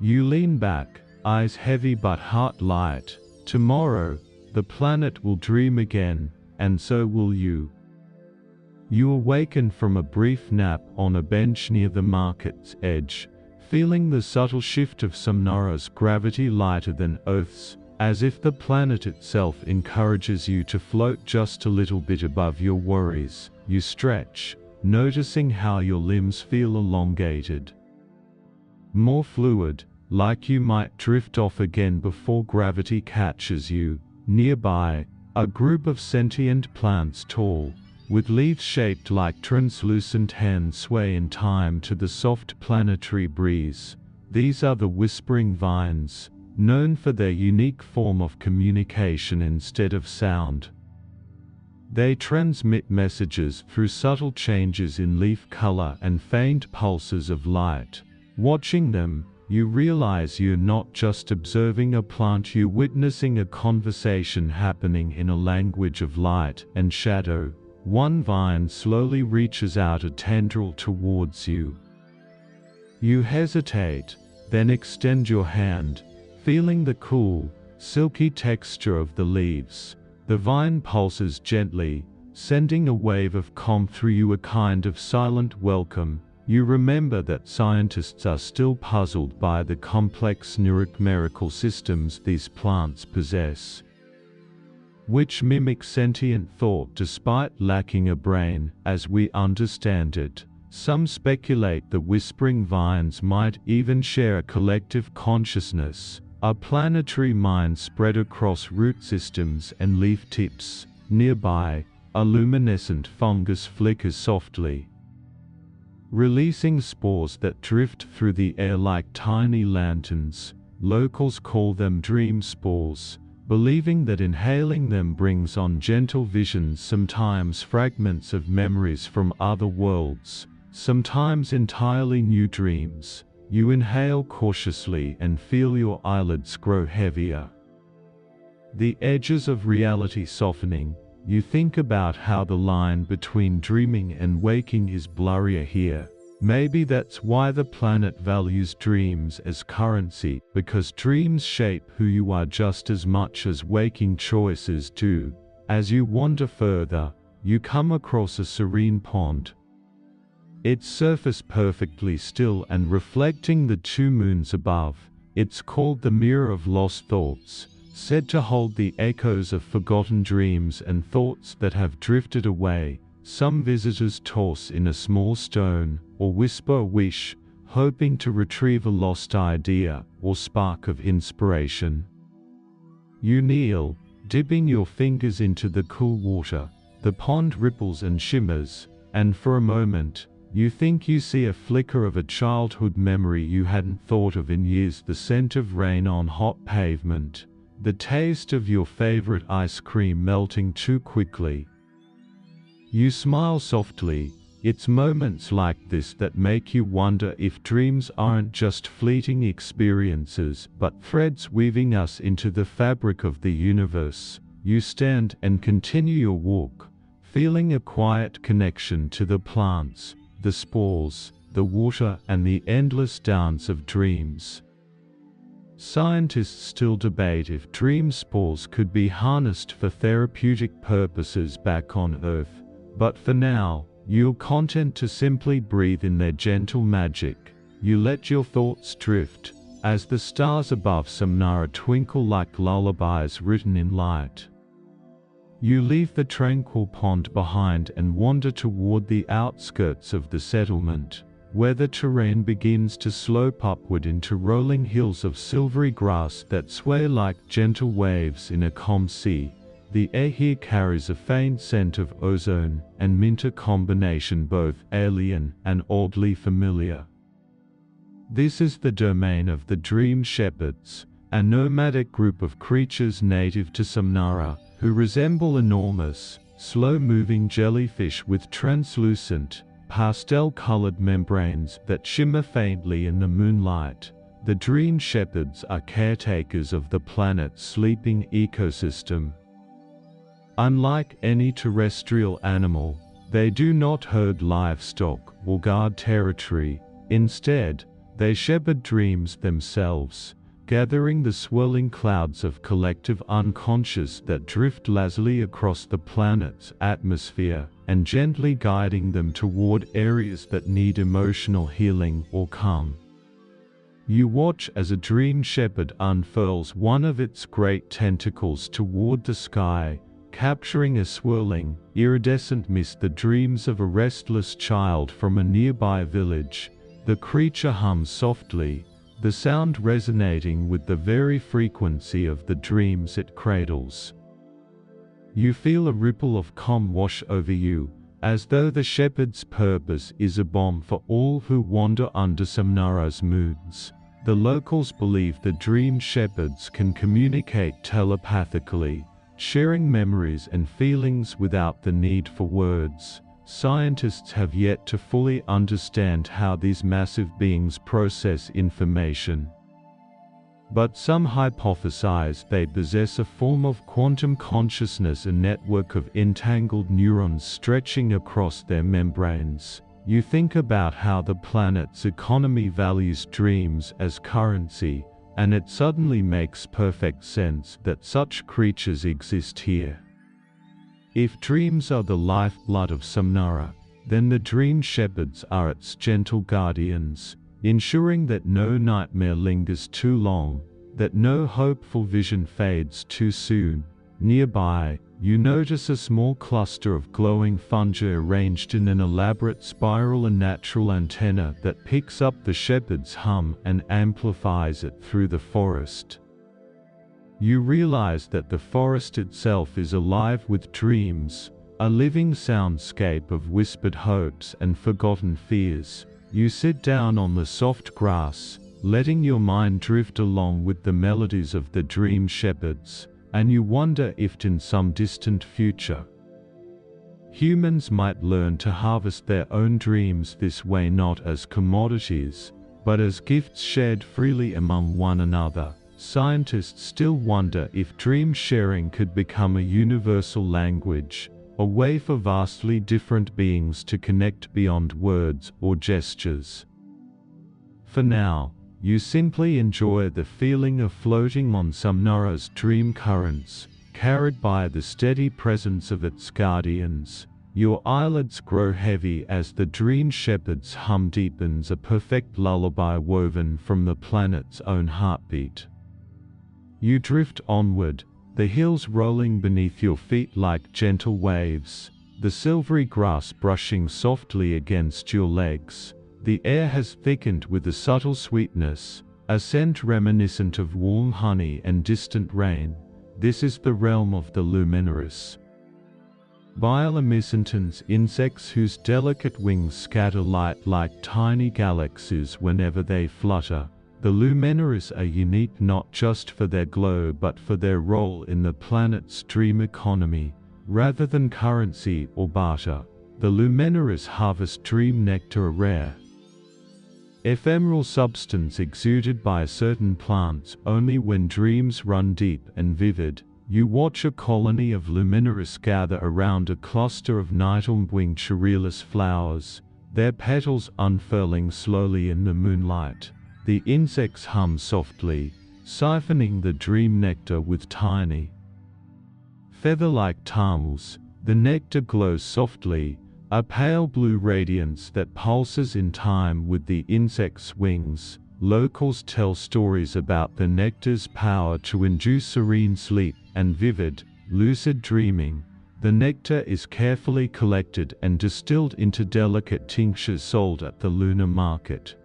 You lean back, eyes heavy but heart light. Tomorrow, the planet will dream again, and so will you. You awaken from a brief nap on a bench near the market's edge, feeling the subtle shift of Samnara's gravity lighter than Earth's, as if the planet itself encourages you to float just a little bit above your worries. You stretch, noticing how your limbs feel elongated, more fluid, like you might drift off again before gravity catches you. Nearby, a group of sentient plants tall, with leaves shaped like translucent hands sway in time to the soft planetary breeze. These are the whispering vines, known for their unique form of communication instead of sound. They transmit messages through subtle changes in leaf color and faint pulses of light. Watching them, you realize you're not just observing a plant, you're witnessing a conversation happening in a language of light and shadow. One vine slowly reaches out a tendril towards you. You hesitate, then extend your hand, feeling the cool, silky texture of the leaves. The vine pulses gently, sending a wave of calm through you, a kind of silent welcome. You remember that scientists are still puzzled by the complex neuromechanical systems these plants possess, which mimic sentient thought despite lacking a brain as we understand it. Some speculate the whispering vines might even share a collective consciousness, a planetary mind spread across root systems and leaf tips. Nearby, a luminescent fungus flickers softly, releasing spores that drift through the air like tiny lanterns. Locals call them dream spores, believing that inhaling them brings on gentle visions, sometimes fragments of memories from other worlds, sometimes entirely new dreams. You inhale cautiously and feel your eyelids grow heavier, the edges of reality softening. You think about how the line between dreaming and waking is blurrier here. Maybe that's why the planet values dreams as currency, because dreams shape who you are just as much as waking choices do. As you wander further, you come across a serene pond, its surface perfectly still and reflecting the two moons above. It's called the Mirror of Lost Thoughts, said to hold the echoes of forgotten dreams and thoughts that have drifted away. Some visitors toss in a small stone, or whisper a wish, hoping to retrieve a lost idea or spark of inspiration. You kneel, dipping your fingers into the cool water. The pond ripples and shimmers, and for a moment, you think you see a flicker of a childhood memory you hadn't thought of in years. The scent of rain on hot pavement, the taste of your favorite ice cream melting too quickly. You smile softly. It's moments like this that make you wonder if dreams aren't just fleeting experiences, but threads weaving us into the fabric of the universe. You stand and continue your walk, feeling a quiet connection to the plants, the spores, the water, and the endless dance of dreams. Scientists still debate if dream spores could be harnessed for therapeutic purposes back on Earth, But for now, you're content to simply breathe in their gentle magic. You let your thoughts drift, as the stars above Samnara twinkle like lullabies written in light. You leave the tranquil pond behind and wander toward the outskirts of the settlement, where the terrain begins to slope upward into rolling hills of silvery grass that sway like gentle waves in a calm sea. The air here carries a faint scent of ozone and mint, a combination both alien and oddly familiar. This is the domain of the Dream Shepherds, a nomadic group of creatures native to Samnara, who resemble enormous, slow-moving jellyfish with translucent, pastel-colored membranes that shimmer faintly in the moonlight. The Dream Shepherds are caretakers of the planet's sleeping ecosystem. Unlike any terrestrial animal, they do not herd livestock or guard territory. Instead, they shepherd dreams themselves, gathering the swirling clouds of collective unconscious that drift lazily across the planet's atmosphere, and gently guiding them toward areas that need emotional healing or calm. You watch as a dream shepherd unfurls one of its great tentacles toward the sky, capturing a swirling, iridescent mist, the dreams of a restless child from a nearby village. The creature hums softly, the sound resonating with the very frequency of the dreams it cradles. You feel a ripple of calm wash over you, as though the shepherd's purpose is a balm for all who wander under Samnara's moods. The locals believe the Dream Shepherds can communicate telepathically, sharing memories and feelings without the need for words. Scientists have yet to fully understand how these massive beings process information. But some hypothesize they possess a form of quantum consciousness, a network of entangled neurons stretching across their membranes. You think about how the planet's economy values dreams as currency, and it suddenly makes perfect sense that such creatures exist here. If dreams are the lifeblood of Samnara, then the Dream Shepherds are its gentle guardians, ensuring that no nightmare lingers too long, that no hopeful vision fades too soon. Nearby, you notice a small cluster of glowing fungi arranged in an elaborate spiral, a natural antenna that picks up the shepherd's hum and amplifies it through the forest. You realize that the forest itself is alive with dreams, a living soundscape of whispered hopes and forgotten fears. You sit down on the soft grass, letting your mind drift along with the melodies of the Dream Shepherds, and you wonder if in some distant future, humans might learn to harvest their own dreams this way, not as commodities, but as gifts shared freely among one another. Scientists still wonder if dream sharing could become a universal language, a way for vastly different beings to connect beyond words or gestures. For now, you simply enjoy the feeling of floating on Samnara's dream currents, carried by the steady presence of its guardians. Your eyelids grow heavy as the Dream Shepherd's hum deepens, a perfect lullaby woven from the planet's own heartbeat. You drift onward, the hills rolling beneath your feet like gentle waves, the silvery grass brushing softly against your legs. The air has thickened with a subtle sweetness, a scent reminiscent of warm honey and distant rain. This is the realm of the luminous. Bioluminescent insects whose delicate wings scatter light like tiny galaxies whenever they flutter. The luminous are unique not just for their glow but for their role in the planet's dream economy. Rather than currency or barter, the luminous harvest dream nectar, a rare, ephemeral substance exuded by certain plants only when dreams run deep and vivid. You watch a colony of luminous gather around a cluster of night-winged surreal flowers, their petals unfurling slowly in the moonlight. The insects hum softly, siphoning the dream nectar with tiny, feather-like tongues. The nectar glows softly, a pale blue radiance that pulses in time with the insect's wings. Locals tell stories about the nectar's power to induce serene sleep and vivid, lucid dreaming. The nectar is carefully collected and distilled into delicate tinctures sold at the lunar market.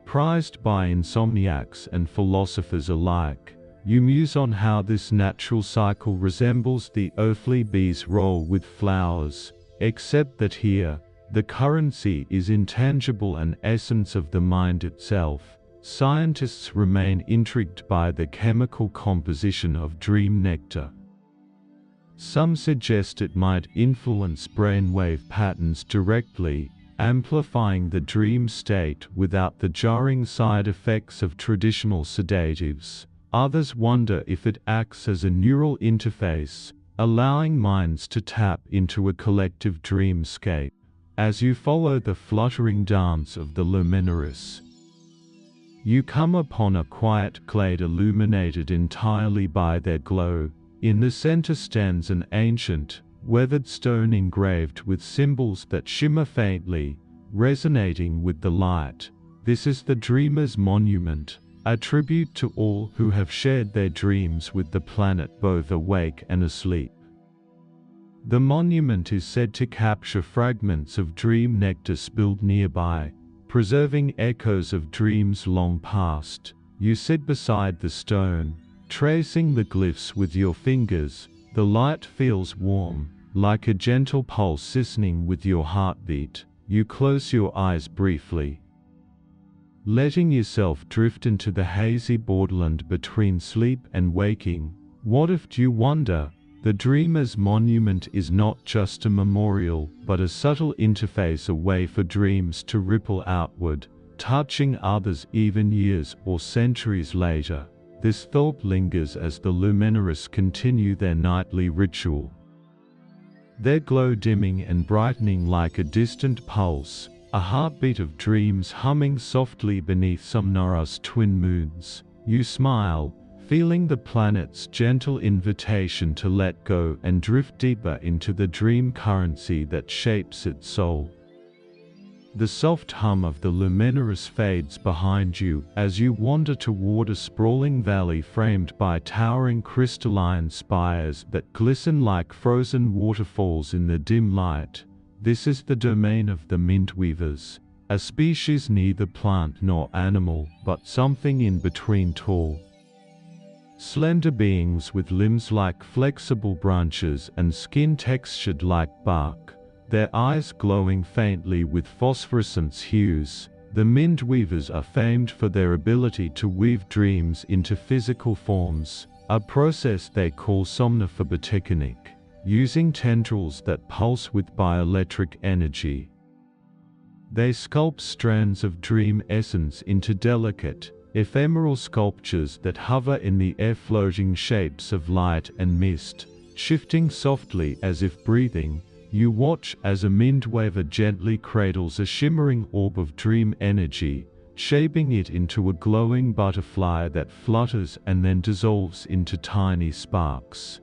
Prized by insomniacs and philosophers alike, you muse on how this natural cycle resembles the earthly bee's role with flowers, except that here, the currency is intangible and essence of the mind itself. Scientists remain intrigued by the chemical composition of dream nectar. Some suggest it might influence brainwave patterns directly, amplifying the dream state without the jarring side effects of traditional sedatives. Others wonder if it acts as a neural interface, allowing minds to tap into a collective dreamscape. As you follow the fluttering dance of the luminous, you come upon a quiet glade illuminated entirely by their glow. In the center stands an ancient, weathered stone engraved with symbols that shimmer faintly, resonating with the light. This is the dreamer's monument, a tribute to all who have shared their dreams with the planet both awake and asleep. The monument is said to capture fragments of dream nectar spilled nearby, preserving echoes of dreams long past. You sit beside the stone, tracing the glyphs with your fingers. The light feels warm, like a gentle pulse seasoning with your heartbeat. You close your eyes briefly, letting yourself drift into the hazy borderland between sleep and waking. What if, you wonder, the dreamer's monument is not just a memorial, but a subtle interface, a way for dreams to ripple outward, touching others even years or centuries later. This thought lingers as the luminous continue their nightly ritual, their glow dimming and brightening like a distant pulse, a heartbeat of dreams humming softly beneath Somnora's twin moons. You smile, feeling the planet's gentle invitation to let go and drift deeper into the dream currency that shapes its soul. The soft hum of the luminous fades behind you as you wander toward a sprawling valley framed by towering crystalline spires that glisten like frozen waterfalls in the dim light. This is the domain of the mintweavers, a species neither plant nor animal, but something in between, tall, slender beings with limbs like flexible branches and skin textured like bark, their eyes glowing faintly with phosphorescent hues. The mintweavers are famed for their ability to weave dreams into physical forms, a process they call somnophobitic, using tendrils that pulse with bioelectric energy. They sculpt strands of dream essence into delicate, ephemeral sculptures that hover in the air, floating shapes of light and mist, shifting softly as if breathing. You watch as a mintweaver gently cradles a shimmering orb of dream energy, shaping it into a glowing butterfly that flutters and then dissolves into tiny sparks.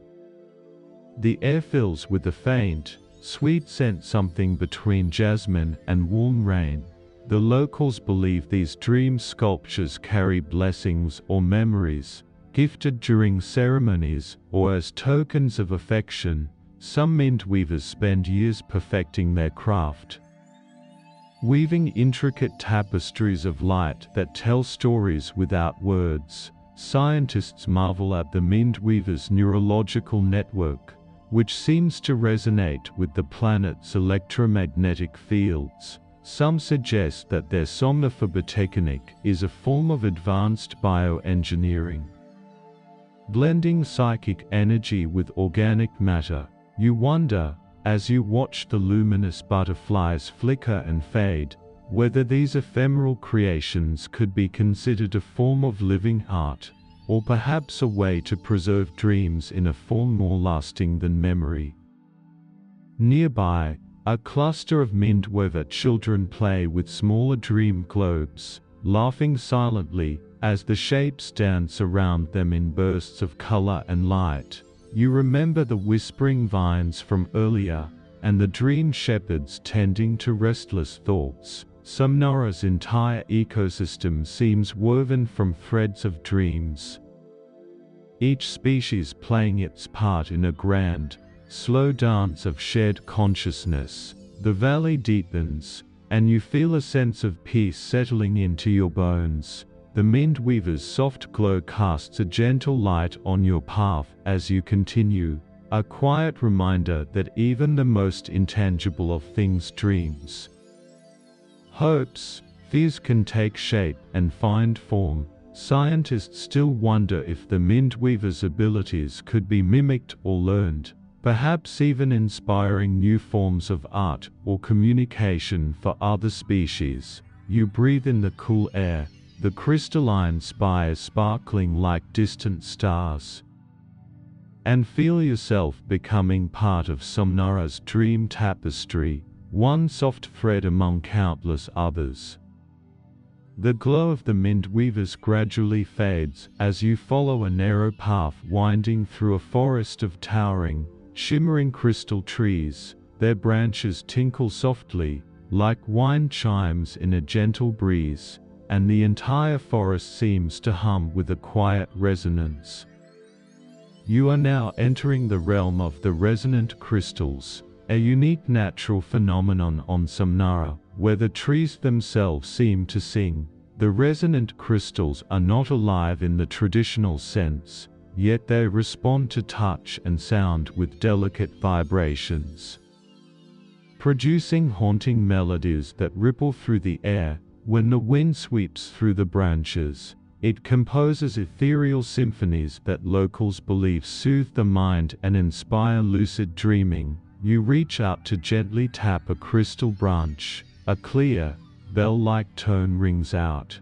The air fills with a faint, sweet scent, something between jasmine and warm rain. The locals believe these dream sculptures carry blessings or memories, gifted during ceremonies or as tokens of affection. Some mintweavers spend years perfecting their craft, weaving intricate tapestries of light that tell stories without words. Scientists marvel at the mintweaver's neurological network, which seems to resonate with the planet's electromagnetic fields. Some suggest that their somnophobic is a form of advanced bioengineering, blending psychic energy with organic matter. You wonder, as you watch the luminous butterflies flicker and fade, whether these ephemeral creations could be considered a form of living art, or perhaps a way to preserve dreams in a form more lasting than memory. Nearby, a cluster of mintweaver children play with smaller dream globes, laughing silently as the shapes dance around them in bursts of color and light. You remember the whispering vines from earlier, and the dream shepherds tending to restless thoughts. Samnara's entire ecosystem seems woven from threads of dreams, each species playing its part in a grand, slow dance of shared consciousness. The valley deepens, and you feel a sense of peace settling into your bones. The Mindweaver's soft glow casts a gentle light on your path as you continue, a quiet reminder that even the most intangible of things, dreams, hopes, fears can take shape and find form. Scientists still wonder if the Mindweaver's abilities could be mimicked or learned, perhaps even inspiring new forms of art or communication for other species. You breathe in the cool air, the crystalline spires sparkling like distant stars, and feel yourself becoming part of Samnara's dream tapestry, one soft thread among countless others. The glow of the Mindweavers gradually fades as you follow a narrow path winding through a forest of towering, shimmering crystal trees. Their branches tinkle softly, like wind chimes in a gentle breeze, and the entire forest seems to hum with a quiet resonance. You are now entering the realm of the resonant crystals, a unique natural phenomenon on Samnara, where the trees themselves seem to sing. The resonant crystals are not alive in the traditional sense, yet they respond to touch and sound with delicate vibrations, producing haunting melodies that ripple through the air. When the wind sweeps through the branches, it composes ethereal symphonies that locals believe soothe the mind and inspire lucid dreaming. You reach out to gently tap a crystal branch. A clear, bell-like tone rings out,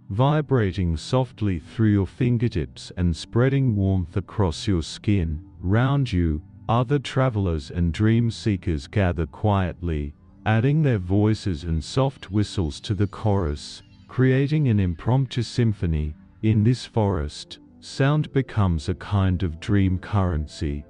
vibrating softly through your fingertips and spreading warmth across your skin. Round you, other travelers and dream seekers gather quietly, adding their voices and soft whistles to the chorus, creating an impromptu symphony. In this forest, sound becomes a kind of dream currency,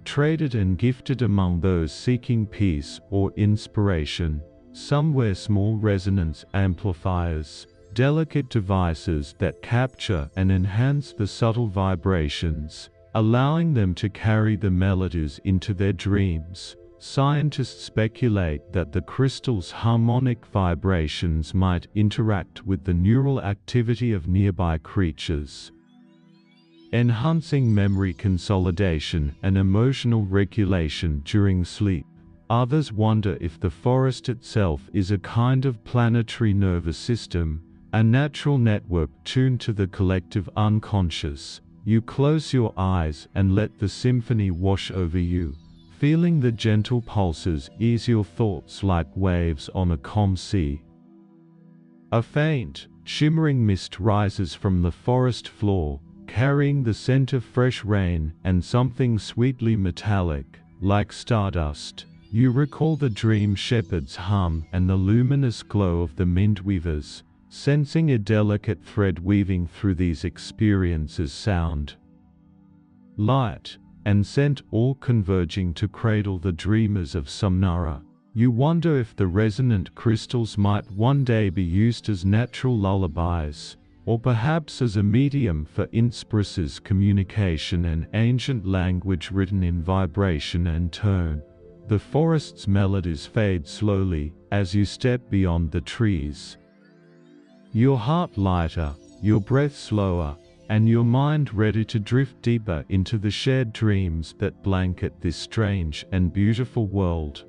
traded and gifted among those seeking peace or inspiration. Some wear small resonance amplifiers, delicate devices that capture and enhance the subtle vibrations, allowing them to carry the melodies into their dreams. Scientists speculate that the crystal's harmonic vibrations might interact with the neural activity of nearby creatures, enhancing memory consolidation and emotional regulation during sleep. Others wonder if the forest itself is a kind of planetary nervous system, a natural network tuned to the collective unconscious. You close your eyes and let the symphony wash over you, feeling the gentle pulses ease your thoughts like waves on a calm sea. A faint, shimmering mist rises from the forest floor, carrying the scent of fresh rain and something sweetly metallic, like stardust. You recall the dream shepherd's hum and the luminous glow of the Mindweavers, sensing a delicate thread weaving through these experiences: sound, light, and scent, all converging to cradle the dreamers of Samnara. You wonder if the resonant crystals might one day be used as natural lullabies, or perhaps as a medium for inspira's communication, an ancient language written in vibration and tone. The forest's melodies fade slowly as you step beyond the trees, your heart lighter, your breath slower, and your mind ready to drift deeper into the shared dreams that blanket this strange and beautiful world.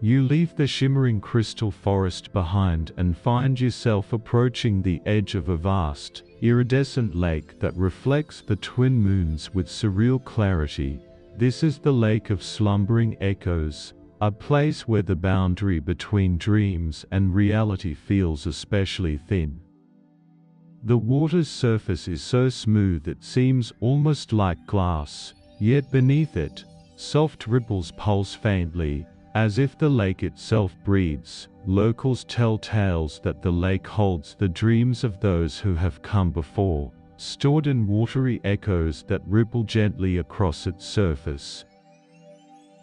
You leave the shimmering crystal forest behind and find yourself approaching the edge of a vast, iridescent lake that reflects the twin moons with surreal clarity. This is the Lake of Slumbering Echoes, a place where the boundary between dreams and reality feels especially thin. The water's surface is so smooth it seems almost like glass, yet beneath it, soft ripples pulse faintly, as if the lake itself breathes. Locals tell tales that the lake holds the dreams of those who have come before, stored in watery echoes that ripple gently across its surface.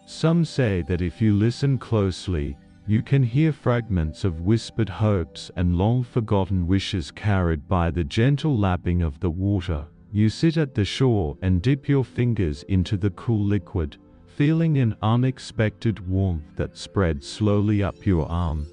Some say that if you listen closely, you can hear fragments of whispered hopes and long-forgotten wishes carried by the gentle lapping of the water. You sit at the shore and dip your fingers into the cool liquid, feeling an unexpected warmth that spreads slowly up your arm.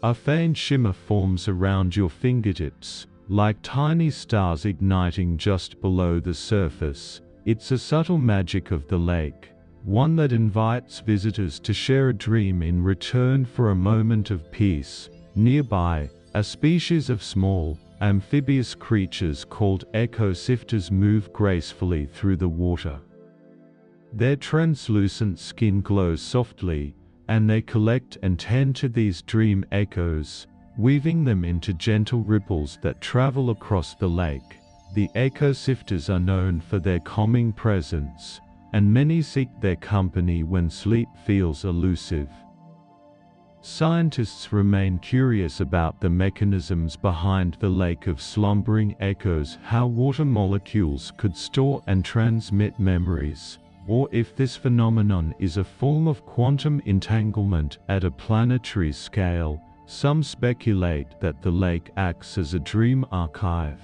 A faint shimmer forms around your fingertips, like tiny stars igniting just below the surface. It's a subtle magic of the lake, one that invites visitors to share a dream in return for a moment of peace. Nearby, a species of small, amphibious creatures called echo sifters move gracefully through the water. Their translucent skin glows softly, and they collect and tend to these dream echoes, weaving them into gentle ripples that travel across the lake. The echo sifters are known for their calming presence, and many seek their company when sleep feels elusive. Scientists remain curious about the mechanisms behind the lake of slumbering echoes, how water molecules could store and transmit memories, or if this phenomenon is a form of quantum entanglement at a planetary scale. Some speculate that the lake acts as a dream archive,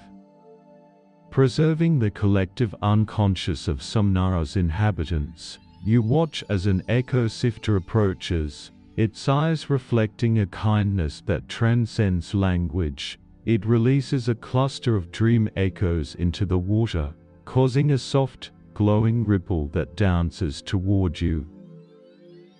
preserving the collective unconscious of Samnara's inhabitants. You watch as an echo sifter approaches, its eyes reflecting a kindness that transcends language. It releases a cluster of dream echoes into the water, causing a soft, glowing ripple that dances toward you.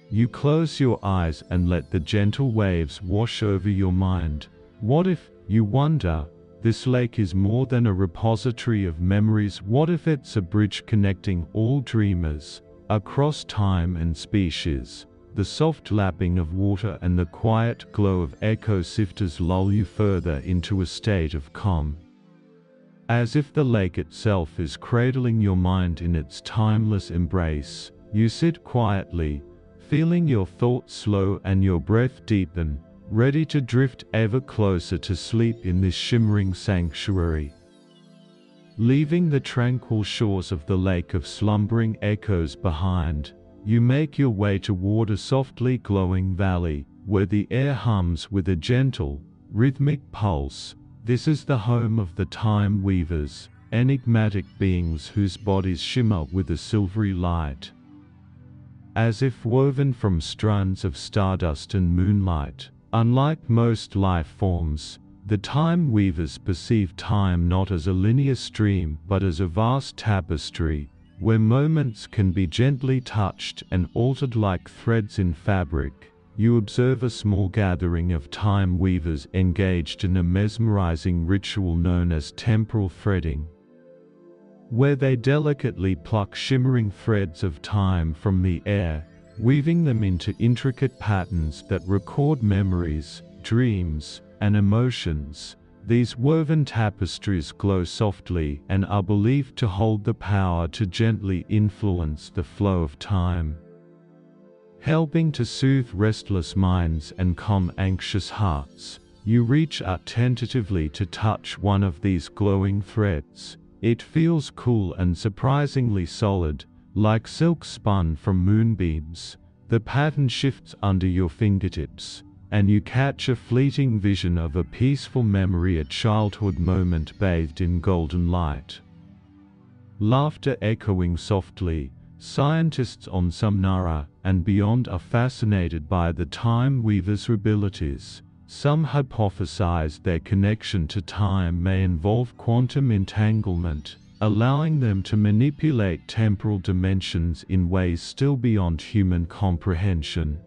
You close your eyes and let the gentle waves wash over your mind. What if, you wonder, this lake is more than a repository of memories? What if it's a bridge connecting all dreamers, across time and species? The soft lapping of water and the quiet glow of echo sifters lull you further into a state of calm, as if the lake itself is cradling your mind in its timeless embrace. You sit quietly, feeling your thoughts slow and your breath deepen, ready to drift ever closer to sleep in this shimmering sanctuary. Leaving the tranquil shores of the lake of slumbering echoes behind, you make your way toward a softly glowing valley, where the air hums with a gentle, rhythmic pulse. This is the home of the time weavers, enigmatic beings whose bodies shimmer with a silvery light, as if woven from strands of stardust and moonlight. Unlike most life forms, the time weavers perceive time not as a linear stream but as a vast tapestry, where moments can be gently touched and altered like threads in fabric. You observe a small gathering of time weavers engaged in a mesmerizing ritual known as temporal threading, where they delicately pluck shimmering threads of time from the air, weaving them into intricate patterns that record memories, dreams, and emotions. These woven tapestries glow softly and are believed to hold the power to gently influence the flow of time, helping to soothe restless minds and calm anxious hearts. You reach out tentatively to touch one of these glowing threads. It feels cool and surprisingly solid, like silk spun from moonbeams. The pattern shifts under your fingertips, and you catch a fleeting vision of a peaceful memory, a childhood moment bathed in golden light. Laughter echoing softly. Scientists on Samnara and beyond are fascinated by the time weavers' abilities. Some hypothesize their connection to time may involve quantum entanglement, allowing them to manipulate temporal dimensions in ways still beyond human comprehension.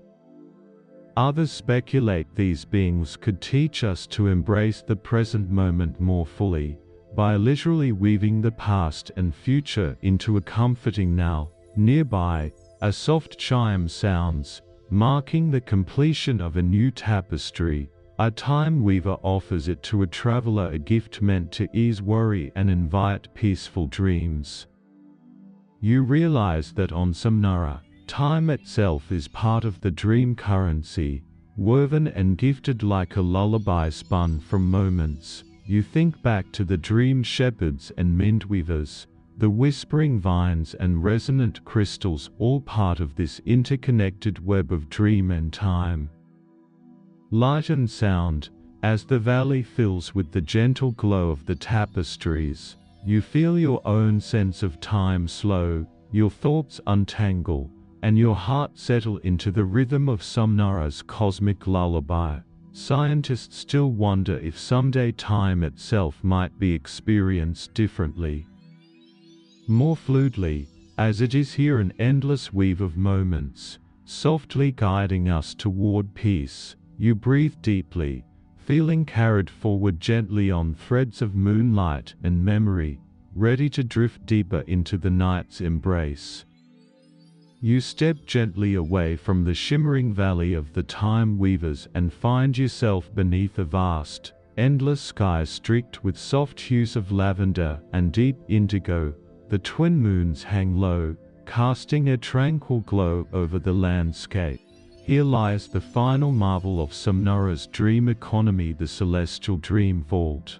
Others speculate these beings could teach us to embrace the present moment more fully, by literally weaving the past and future into a comforting now. Nearby, a soft chime sounds, marking the completion of a new tapestry. A time weaver offers it to a traveler, a gift meant to ease worry and invite peaceful dreams. You realize that on Samnara, time itself is part of the dream currency, woven and gifted like a lullaby spun from moments. You think back to the dream shepherds and mintweavers, the whispering vines and resonant crystals, all part of this interconnected web of dream and time. Light and sound, as the valley fills with the gentle glow of the tapestries, you feel your own sense of time slow, your thoughts untangle, and your heart settle into the rhythm of Samnara's cosmic lullaby. Scientists still wonder if someday time itself might be experienced differently, more fluidly, as it is here, an endless weave of moments, softly guiding us toward peace. You breathe deeply, feeling carried forward gently on threads of moonlight and memory, ready to drift deeper into the night's embrace. You step gently away from the shimmering valley of the time weavers and find yourself beneath a vast, endless sky streaked with soft hues of lavender and deep indigo. The twin moons hang low, casting a tranquil glow over the landscape. Here lies the final marvel of Samnara's dream economy, the celestial dream vault.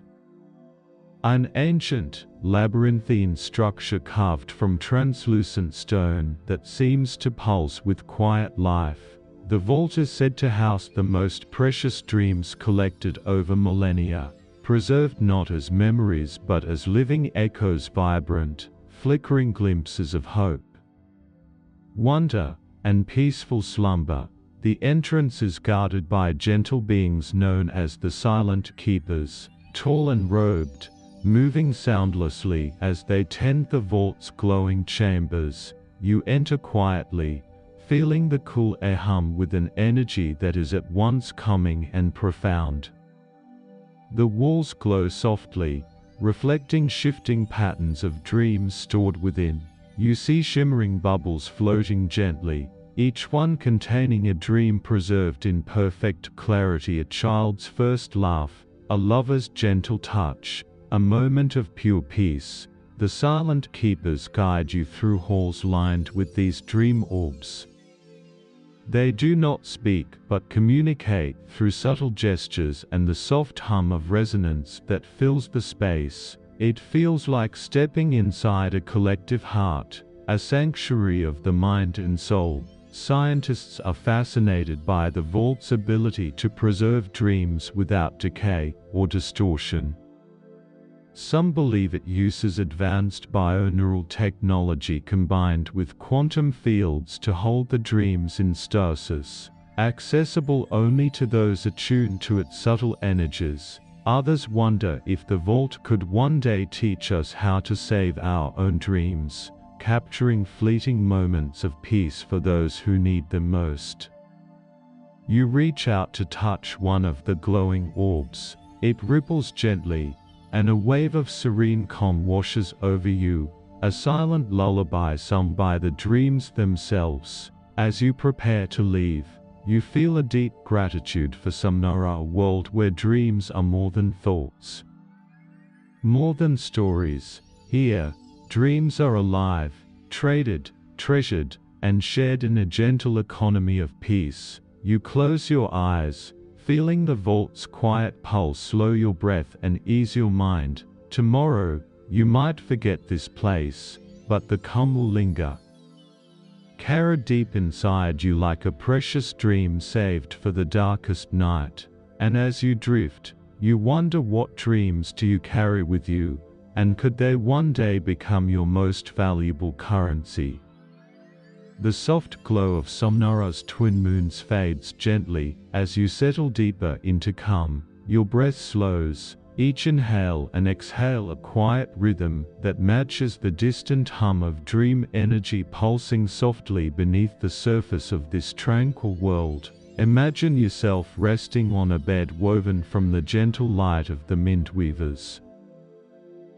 An ancient, labyrinthine structure carved from translucent stone that seems to pulse with quiet life. The vault is said to house the most precious dreams collected over millennia, preserved not as memories but as living echoes, vibrant, flickering glimpses of hope, wonder, and peaceful slumber. The entrance is guarded by gentle beings known as the Silent Keepers, tall and robed, moving soundlessly as they tend the vault's glowing chambers. You enter quietly, feeling the cool air hum with an energy that is at once calming and profound. The walls glow softly, reflecting shifting patterns of dreams stored within. You see shimmering bubbles floating gently, each one containing a dream preserved in perfect clarity, a child's first laugh, a lover's gentle touch, a moment of pure peace. The Silent Keepers guide you through halls lined with these dream orbs. They do not speak but communicate through subtle gestures and the soft hum of resonance that fills the space. It feels like stepping inside a collective heart, a sanctuary of the mind and soul. Scientists are fascinated by the vault's ability to preserve dreams without decay or distortion. Some believe it uses advanced bioneural technology combined with quantum fields to hold the dreams in stasis, accessible only to those attuned to its subtle energies. Others wonder if the vault could one day teach us how to save our own dreams, capturing fleeting moments of peace for those who need them most. You reach out to touch one of the glowing orbs. It ripples gently, and a wave of serene calm washes over you, a silent lullaby sung by the dreams themselves. As you prepare to leave, you feel a deep gratitude for Samnara, a world where dreams are more than thoughts, more than stories. Here, dreams are alive, traded, treasured, and shared in a gentle economy of peace. You close your eyes, feeling the vault's quiet pulse slow your breath and ease your mind. Tomorrow, you might forget this place, but the calm will linger, carried deep inside you like a precious dream saved for the darkest night. And as you drift, you wonder, what dreams do you carry with you, and could they one day become your most valuable currency? The soft glow of Samnara's twin moons fades gently as you settle deeper into calm. Your breath slows, each inhale and exhale a quiet rhythm that matches the distant hum of dream energy pulsing softly beneath the surface of this tranquil world. Imagine yourself resting on a bed woven from the gentle light of the mint weavers,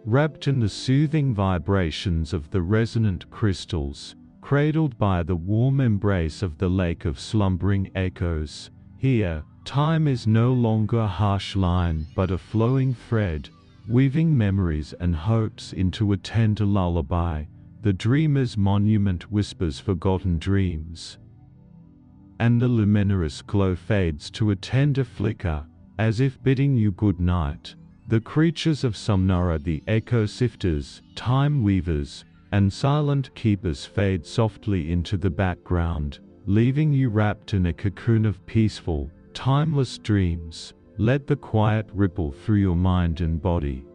wrapped in the soothing vibrations of the resonant crystals, cradled by the warm embrace of the lake of slumbering echoes. Here, time is no longer a harsh line but a flowing thread, weaving memories and hopes into a tender lullaby. The dreamer's monument whispers forgotten dreams, and the luminous glow fades to a tender flicker, as if bidding you good night. The creatures of Somnara, the echo sifters, time weavers, and silent keepers fade softly into the background, leaving you wrapped in a cocoon of peaceful, timeless dreams. Let the quiet ripple through your mind and body.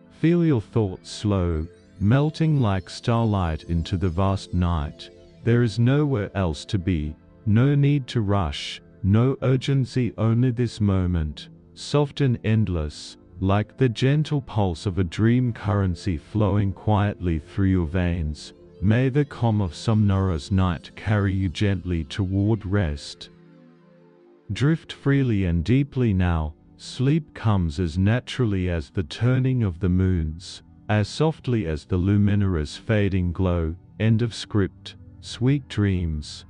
Feel your thoughts slow, melting like starlight into the vast night. There is nowhere else to be, no need to rush, no urgency, only this moment, soft and endless, like the gentle pulse of a dream currency flowing quietly through your veins. May the calm of Somnara's night carry you gently toward rest. Drift freely and deeply now. Sleep comes as naturally as the turning of the moons, as softly as the luminous fading glow. End of script. Sweet dreams.